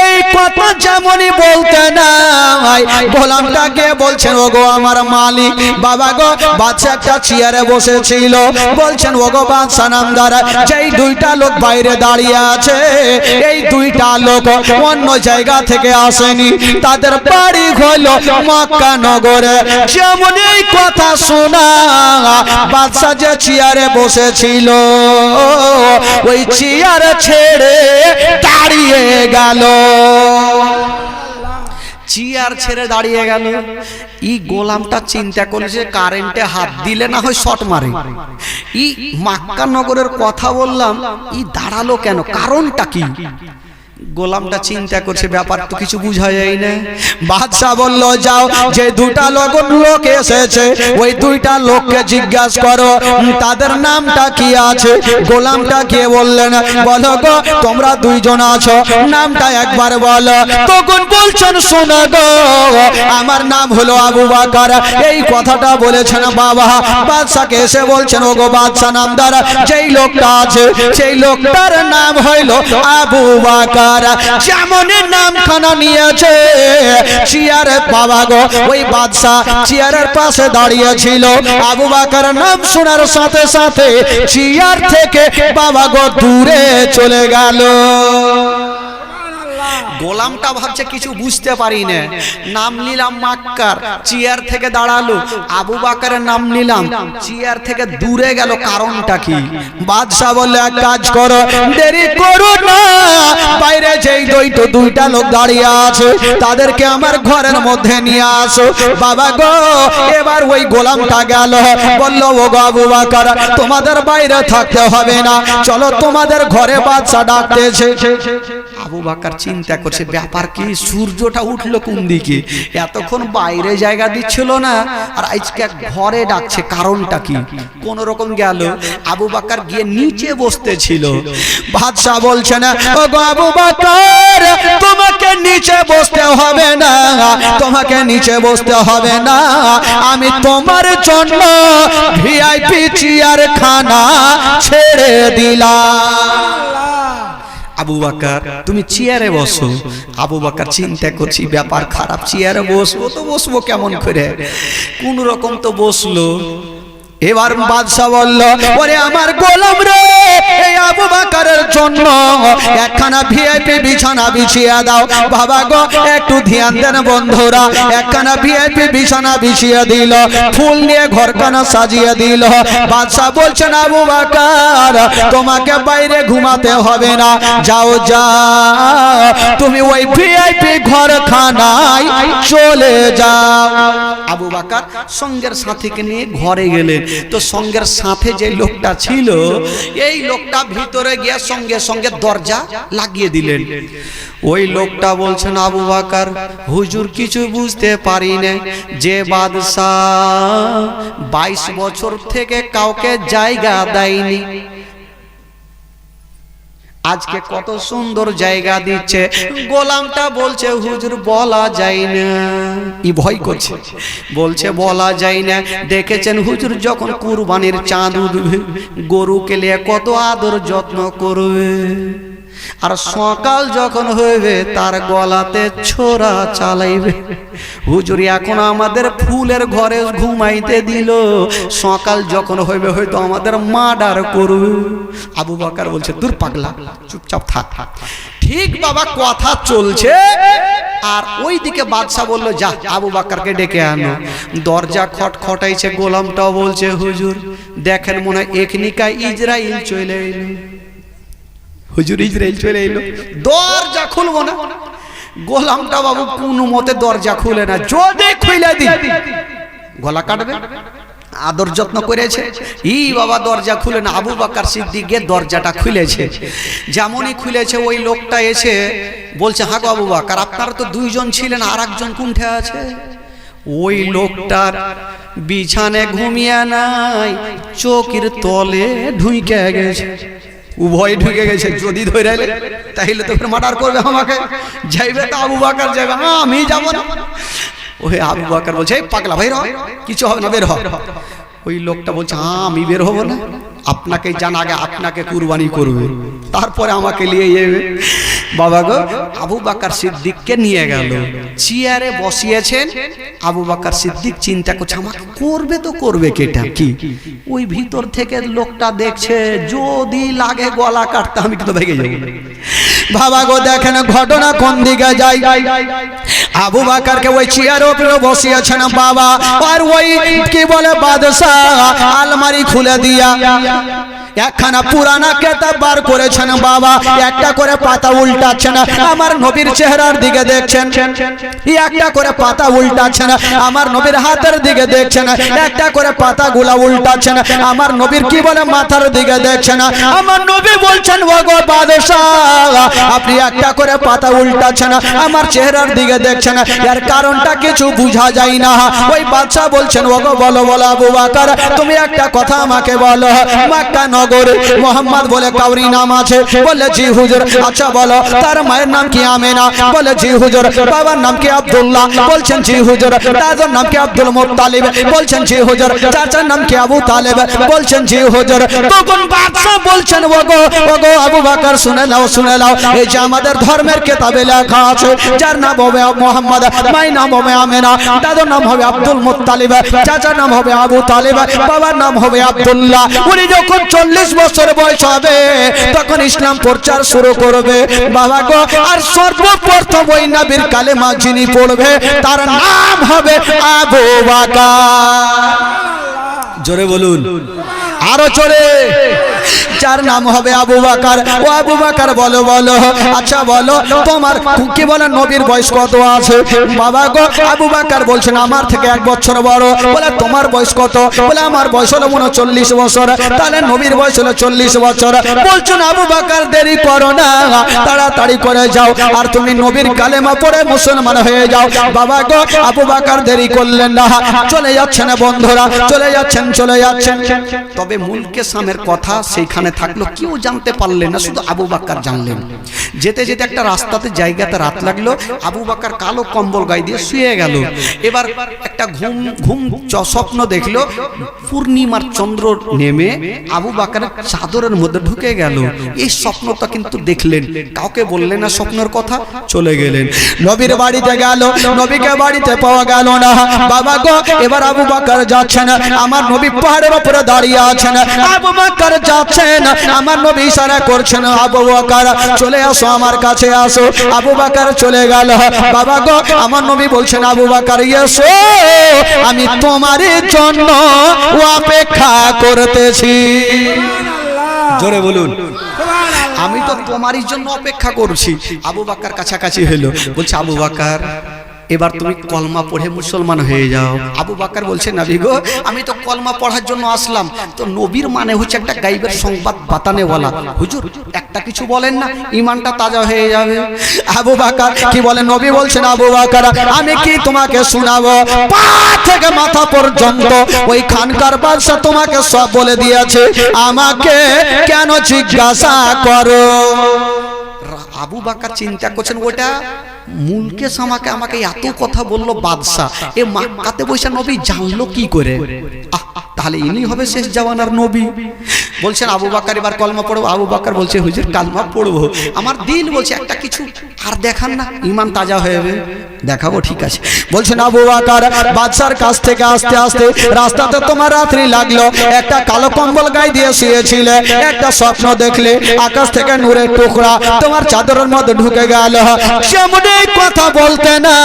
Speaker 1: এই কথা যেমনই বলতে নাই, গোলামটাকে বলছেন, ও গো আমার মালিক, বাবা গো, বাদশা একটা চেয়ারে বসেছিল, বলছেন, ও গো বাদশা নামদার, যেই দুইটা লোক বাইরে দাঁড়িয়ে আছে, এই দুইটা লোক অন্য জায়গা থেকে আসেনি, তাদের বাড়ি হলো মক্কা নগরে। যেমন এই কথা শোনা, বাদশা যে চেয়ারে বসেছিল, ওই চেয়ার ছেড়ে দাঁড়িয়ে গেল। চেয়ার ছেড়ে দাঁড়িয়ে গেল। ই গোলামটা চিন্তা করেছে, কারেন্টে হাত দিলে না হয় শর্ট মারে। ই মক্কা নগরের কথা বললাম, ই দাঁড়ালো কেন, কারণটা কি? গোলামটা চিন্তা করছে, ব্যাপার তো কিছু বুঝা যায় না। বাদশা বলল, যাও, যে দুটা লোক এসেছে, ওই দুইটা লোককে জিজ্ঞাসা করো তাদের নামটা কি আছে। গোলামটা কে বললেন, বলো গো, তোমরা দুইজন আছো, নামটা একবার বলো। তখন বলছেন, শোনো গো, আমার নাম হলো আবু বকর। এই কথাটা বলেছেন বাবা। বাদশাকে এসে বলছেন, ও গো বাদশা নামদার, যেই লোকটা আছে সেই লোকটার নাম হইল আবু বকর। যেমন নামখানা নিয়েছে চেয়ারে, বাবা গো, ওই বাদশা চেয়ারের পাশে দাঁড়িয়ে ছিল। আবু বকর নাম শোনার সাথে সাথে চেয়ার থেকে বাবা গো দূরে চলে গেল। গোলামটা ভাবছে কিছু বুঝতে পারি না, নাম নিলাম মক্কার, চেয়ার থেকে দাঁড়ালো, আবু বকরের নাম নিলাম, চেয়ার থেকে দূরে গেল, কারণটা কি? বাদশা বললে, এক কাজ করো, দেরি করো না, বাইরে যেই দুইটা লোক দাঁড়িয়ে আছে, তাদেরকে আমার ঘরের মধ্যে নিয়ে আসো। বাবা গো, এবার ওই গোলামটা গেল, বলল, ও গো আবু বকর, তোমাদের বাইরে থাকতে হবে না, চলো তোমাদের ঘরে বাদশা ডাকতেছে। আবু বকর চিন্তা করছে, ব্যাপার কি, সূর্যটা উঠলো কোন দিকে, এতক্ষণ বাইরে জায়গা দিচ্ছিল না, আর আজকে ঘরে ডাকছে, কারণটা কি? কোন রকম গেল, আবু বকর গিয়ে নিচে বসতে ছিল। বাদশা বলছে, না ও গো আবু বকর, তোমাকে নিচে বসতে হবে না, তোমাকে নিচে বসতে হবে না, আমি তোমার জন্য ভিআইপি চেয়ার খানা ছেড়ে দিলাম। আবু বকর, তুমি চেয়ারে বসো। আবু বকর চিন্তা করছি, ব্যাপার খারাপ, চেয়ারে বসবো তো বসবো কেমন করে, কোন রকম তো বসলো। এবার বাদশা বলল, ওরে আমার গোলাম রে, এই আবু বকরের জন্য একখানা ভিআইপি বিছানা বিছিয়ে দাও। বাবা গো, একটু ধ্যান দেন বন্ধুরা, একখানা ভিআইপি বিছানা বিছিয়ে দিল, ফুল নিয়ে ঘরখানা সাজিয়ে দিল। বাদশা বলছেন, আবু বকর, তোমাকে বাইরে ঘুমাতে হবে না, যাও যাও, তুমি ওই ভিআইপি ঘরখানায় চলে যাও। আবু বকর সঙ্গের সাথীকে নিয়ে ঘরে গেলেন। তো সঙ্গের সাথে যে লোকটা ছিল, এই লোকটা ভিতরে গিয়ে সঙ্গে সঙ্গে দরজা লাগিয়ে দিলেন। ওই লোকটা বলছেন, আবু বকর হুজুর কিছু বুঝতে পারি না, যে বাদশাহ 22 বছর থেকে কাউকে জায়গা দেয়নি, আজকে কত সুন্দর জায়গা দিচ্ছে। গোলামটা বলছে হুজুর বলা যায় না, ই ভয় করছে, বলছে বলা যায় না। দেখেছেন হুজুর যখন কুরবানির চাঁদ উঠবে, গরুকে নিয়ে কত আদর যত্ন করবে, আর সকাল যখন হইবে তার গলাতে ছোরা চালাইবে। হুজুর এখন আমাদের ফুলের ঘরে ঘুমাইতে দিল, সকাল যখন হইবে হয়তো আমাদের মার্ডার করবে। আবু বকর বলছে দূর পাগলা, চুপচাপ থাক। ঠিক বাবা কথা চলছে, আর ওইদিকে বাদশা বলল যা আবু বকরকে ডেকে আনো। দরজা খটখটাইছে, গোলামটাও বলছে হুজুর দেখেন মনে হয় এখনিকায় ইজরাইল চলে এলো। হুজুর ইজরাইল চলে এলো, দরজা খুলবো না। গোলামটা বাবু কোনো মতে দরজা খুলে না, যদি খুলে দি গলা কাটবে। আদর যত্ন করেছে, ই বাবা দরজা খুলে না। আবু বকর সিদ্দিক গিয়ে দরজাটা খুলেছে। যেমনই খুলেছে ওই লোকটা এসে বলছে, হ্যাঁ গো আবু বকর আপনারা তো দুইজন ছিলেন, আর একজন কোনঠে আছে? ওই লোকটার বিছানে ঘুমিয়ে নাই, চোখের তলে ঢুকে গেছে। উভয় ঢুকে গেছে, যদি ধরে তাইলে তো মার্ডার করবে আমাকে। যাইবে তো আবু বকর যাবে, আমি যাব না। ওই আবু বকর বলছে এই পাগলা ভাই রহ, কিছু হবে না, বের হ। ওই লোকটা বলছে আমি বের হব না, আপনাকে জান আগে আপনাকে কুরবানি করবে, তারপরে আমাকে নিয়ে যাবে। বাবা গো, আবু বকর সিদ্দিককে নিয়ে গেল, চেয়ারে বসিয়েছেন। আবু বকর সিদ্দিক চিন্তা করছে আমাকে করবে তো করবে কেটা কি। ওই ভিতর থেকে লোকটা দেখছে যদি লাগে গলা কাটতে আমি কিন্তু ভেঙে যাবো। বাবা গো দেখেন ঘটনা কোন দিকে যায়। আবু বকরকে ওই চেয়ারের উপরে বসিয়েছেন বাবা, আর ওই কি বলে বাদশাহ আলমারি খুলে দিয়া একখানা পুরানা কিতাব বার করেছেন বাবা, একটা করে পাতা উল্টাচ্ছেন, আমার নবীর চেহারার দিকে দেখছেন, একটা করে পাতা উল্টাচ্ছেন, আমার নবীর হাতের দিকে দেখছেন, একটা করে পাতাগুলা উল্টাচ্ছেন, আমার নবীর কি বলে মাথার দিকে দেখছেন। আমার নবী বলছেন ওগো বাদশাহ আপনি একটা করে পাতা উল্টাচ্ছেন, আমার চেহারার দিকে দেখছেন, এর কারণটা কিছু বুঝা যায় না। ওই বাদশা বলছেন ওগো বলো বলো আবু বকর তুমি একটা কথা আমাকে বলো, মক্কা নগরে মোহাম্মদ বলে কাউরি নাম আছে? বলে জি হুজুর। আচ্ছা বলো তার মায়ের নাম কি আমেনা? বলে জি হুজুর। বাবার নাম কি আব্দুল্লাহ? বলছেন জি হুজুর। দাদার নাম কি আব্দুল মুত্তালিব? বলছেন জি হুজুর। চাচার নাম কি আবু তালেব? বলছেন জি হুজুর। তখন বাদশা বলছেন ওগো ওগো আবু বকর শুনে নাও শুনে নাও, এই যে আমাদের ধর্মের কিতাবে লেখা আছে যার নাম হবে মোহাম্মদ, মায়ের নাম হবে আমেনা, দাদার নাম হবে আব্দুল মুত্তালিব, চাচার নাম হবে আবু তালেব, বাবার নাম হবে আব্দুল্লাহ। উনি যখন 40 বছর বয়স হবে তখন ইসলাম প্রচার শুরু করবে বাবা গো। আর সর্বপ্রথম ওই নবীর কালেমা যিনি পড়বে তার নাম হবে আবু বকর। জোরে বলুন, আরো জোরে। যার নাম হবে আবু বকর। ও আবু বকর বলো বলো, আচ্ছা বলো তোমার কি বলে নবীর বয়স কত আছে? বাবা গো আবু বকর বলছেন আমার থেকে 1 বছর বড়। বলে তোমার বয়স কত? বলে আমার বয়স হলো 39 বছর। তাহলে নবীর বয়স হলো 40 বছর। বলছেন আবু বকর দেরি করো না, তাড়াতাড়ি করে যাও আর তুমি নবীর কালেমা পড়ে মুসলমান হয়ে যাও। বাবা গো আবু বকর দেরি করলেন না, চলে যাচ্ছেন বন্ধুরা, চলে যাচ্ছেন চলে যাচ্ছেন। তবে মূল কেসামের কথা সেইখানে থাকলো, কেউ জানতে পারলেন না, শুধু আবু বকর জানলেন। যেতে যেতে একটা রাস্তাতে জায়গাতে রাত লাগলো, আবু বকর কালো কম্বল গায়ে দিয়ে শুয়ে গেল। এবার একটা ঘুম স্বপ্ন দেখলো, পূর্ণিমার চন্দ্র নেমে আবু বকরের চাদরের মধ্যে ঢুকে গেল। এই স্বপ্নটা কিন্তু দেখলেন, কাউকে বললেন না স্বপ্নের কথা, চলে গেলেন। নবীর বাড়িতে গেল, নবীকে বাড়িতে পাওয়া গেল না। বাবা গো এবার আবু বকর যাচ্ছেন, আমার নবী পাহাড়ের উপরে দাঁড়িয়ে আছেন। আবু বকর যাচ্ছেন, আমার নবী ইশারা করছেন আবু বকর চলে আসো আমার কাছে আসো। আবু বকর চলে গেল। বাবা গো আমার নবী বলছেন আবু বকর এসো, আমি তোমার জন্য অপেক্ষা করতেছি। জোরে বলুন, আমি তো তোমারই জন্য অপেক্ষা করছি। আবু বকর কাছাকাছি হলো, বলছে আবু বকর এবার তুমি কলমা পড়ে মুসলমান হয়ে যাও। আবু বকর বলছে নবী গো আমি তো কলমা পড়ার জন্য আসলাম। তো নবীর মানে হচ্ছে একটা গায়বের সংবাদ বাতানেওয়ালা। হুজুর একটা কিছু বলেন না, ঈমানটা তাজা হয়ে যাবে। আবু বকর কি বলে? নবী বলছেন আবু বকর আমি কি তোমাকে শোনাবো? পা থেকে মাথা পর্যন্ত ওই খানকার বাদশা তোমাকে সব বলে দিয়েছে, আমাকে কেন জিজ্ঞাসা করো? আবু বকর চিন্তা করছেন ওটা মুলকেশ আমাকে এত কথা বললো বাদশা, এ মক্কাতে বসে নবী জানলো কি করে? তাহলে ইনি হবে শেষ জামানার নবী। বলছেন আবু বকর এবার কলমা পড়বো। আবু বকর বলছে হুজুর কালমা পড়বো, আমার দিল বলছে একটা কিছু আর দেখান না, ঈমান তাজা হয়ে যাবে। দেখাবো, ঠিক আছে। বলছেন আবু বকর বাদশার কাছ থেকে আস্তে আস্তে রাস্তাতে তোমার রাত্রি লাগলো, একটা কালো কম্বল গায়ে দিয়ে শুয়েছিলে, একটা স্বপ্ন দেখলে আকাশ থেকে নূরের টুকরা তোমার চাদরের মধ্যে ঢুকে গেল। যেমনি কথা বলতে না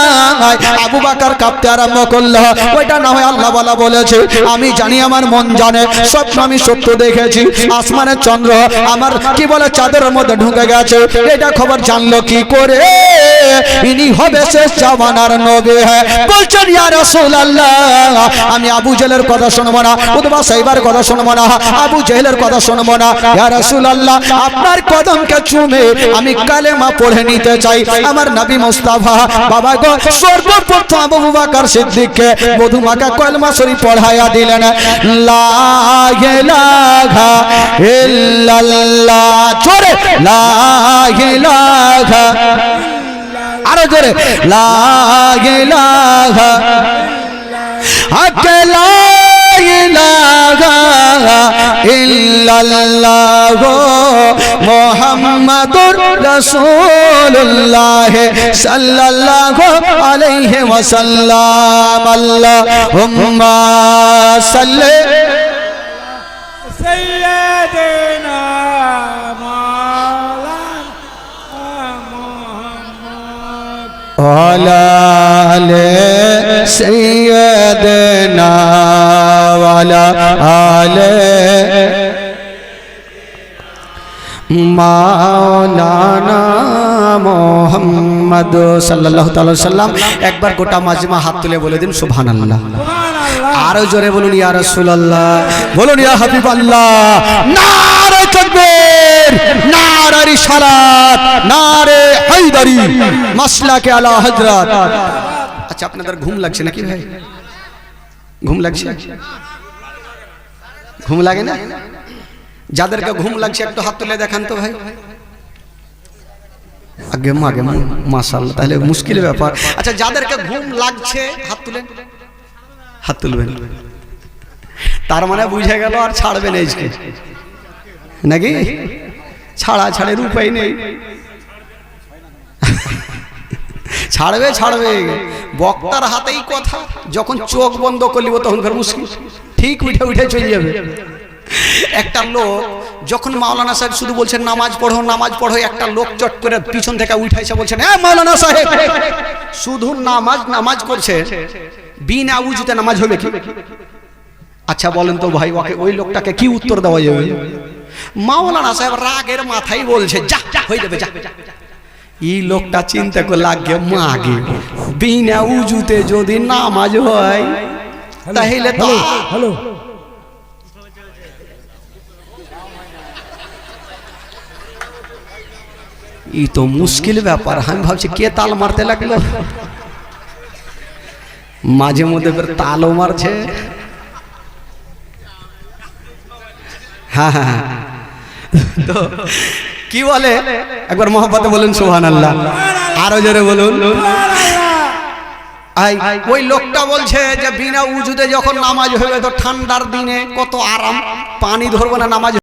Speaker 1: আবু বকর কাঁপতে আরম্ভ করলো। ওইটা না হয় আল্লাহ বলা বলেছে, আমি জানি আমার মন জানে, স্বপ্ন আমি সত্য দেখেছি, আসমানের চন্দ্র আমার কি বলে চাদরের মধ্যে ঢুকে গেছে। এটা খবর জানলো কি করে? ইনি হবে শেষ জামানার নবী। বলছেন ইয়া রাসূলুল্লাহ আমি আবু জেহেলের কথা শুনবো না, উতবা সাইবার কথা শুনবো না, আবু জেহেলের কথা শুনবো না। ইয়া রাসূলুল্লাহ আপনার কদমকে চুমে আমি কালেমা পড়ে নিতে চাই। আমার নবী মুস্তাফা বাবা গো সর্বপ্রথম আবু বকর সিদ্দিককে মধুমাখা কলমা শরীফ পড়ায়া দিলেন। লা ইলাহা ইল্লাল্লাহ, জোরে লা ইলাহা, আরো জোরে লা ইলাহা লা ইলাহা ইল্লাল্লাহ মুহাম্মাদুর রাসূলুল্লাহ সাল্লাল্লাহু আলাইহি ওয়াসাল্লাম। আল্লাহুম্মা সাল্লি সাইয়্যিদিনা আলা আলে সাইয়্যিদিনা ওয়ালা আলে মাওলানা মুহাম্মদ সাল্লাল্লাহু তাআলা সাল্লাম। একবার গোটা মাজমা হাত তুলে বলে দিন সুবহানাল্লাহ। আরো জোরে বলুন ইয়া রাসূলুল্লাহ, বলুন ইয়া হাবিবাল্লাহ। নারে তাকবীর, নারে রিসালাত, নারে হায়দারি, মাসলাকে আলা হযরত। আচ্ছা আপনাদের ঘুম লাগছে নাকি ভাই? ঘুম লাগছে? ঘুম লাগে না? যাদেরকে ঘুম লাগছে একটু হাত তুলে দেখান তো ভাই। আগে মাগে মাশাআল্লাহ, তাহলে মুশকিল ব্যাপার। আচ্ছা যাদেরকে ঘুম লাগছে হাত তুলেন, হাত তুলবেন। তার মানে বুঝে গেল আর ছাড়বেন আজকে নাকি? ছাড়া ছাড়ের উপায় নেই। ছাড়বে ছাড়বে, বক্তার হাতেই কথা। যখন চোখ বন্ধ করলিব তখন ফের মুশকিল, ঠিক উঠে উঠে চলে যাবে। একটা লোক যখন মাওলানা সাহেব শুধু বলছেন নামাজ পড়ো নামাজ পড়ো, একটা লোক চট করে পিছন থেকে উঠাইছে বলছেন হ্যাঁ মাওলানা সাহেব শুধু নামাজ নামাজ করছে, বিনা উজুতে নামাজ হবে কি? আচ্ছা বলেন তো ভাই ওই লোকটাকে কি উত্তর দেওয়া যাবে? মাওলানা সাহেব রাগের মাথায় বলছে যা হয়ে যাবে যা। এই লোকটা চিন্তা করে লাগে মাগে বিনা উজুতে যদি নামাজ হয় তাহলে তো হ্যালো এই তো মুশকিল ব্যাপার। আমি ভাবছি কে তাল মারতে লাগলো, মাঝে মধ্যে ফের তালও মারছে। হ্যাঁ হ্যাঁ তো কি বলে একবার মহব্বতে বলুন সুবহানাল্লাহ, আরো জোরে বলুন। ওই লোকটা বলছে যে বিনা উজুতে যখন নামাজ হবে তো ঠান্ডার দিনে কত আরাম, পানি ধরবো না নামাজ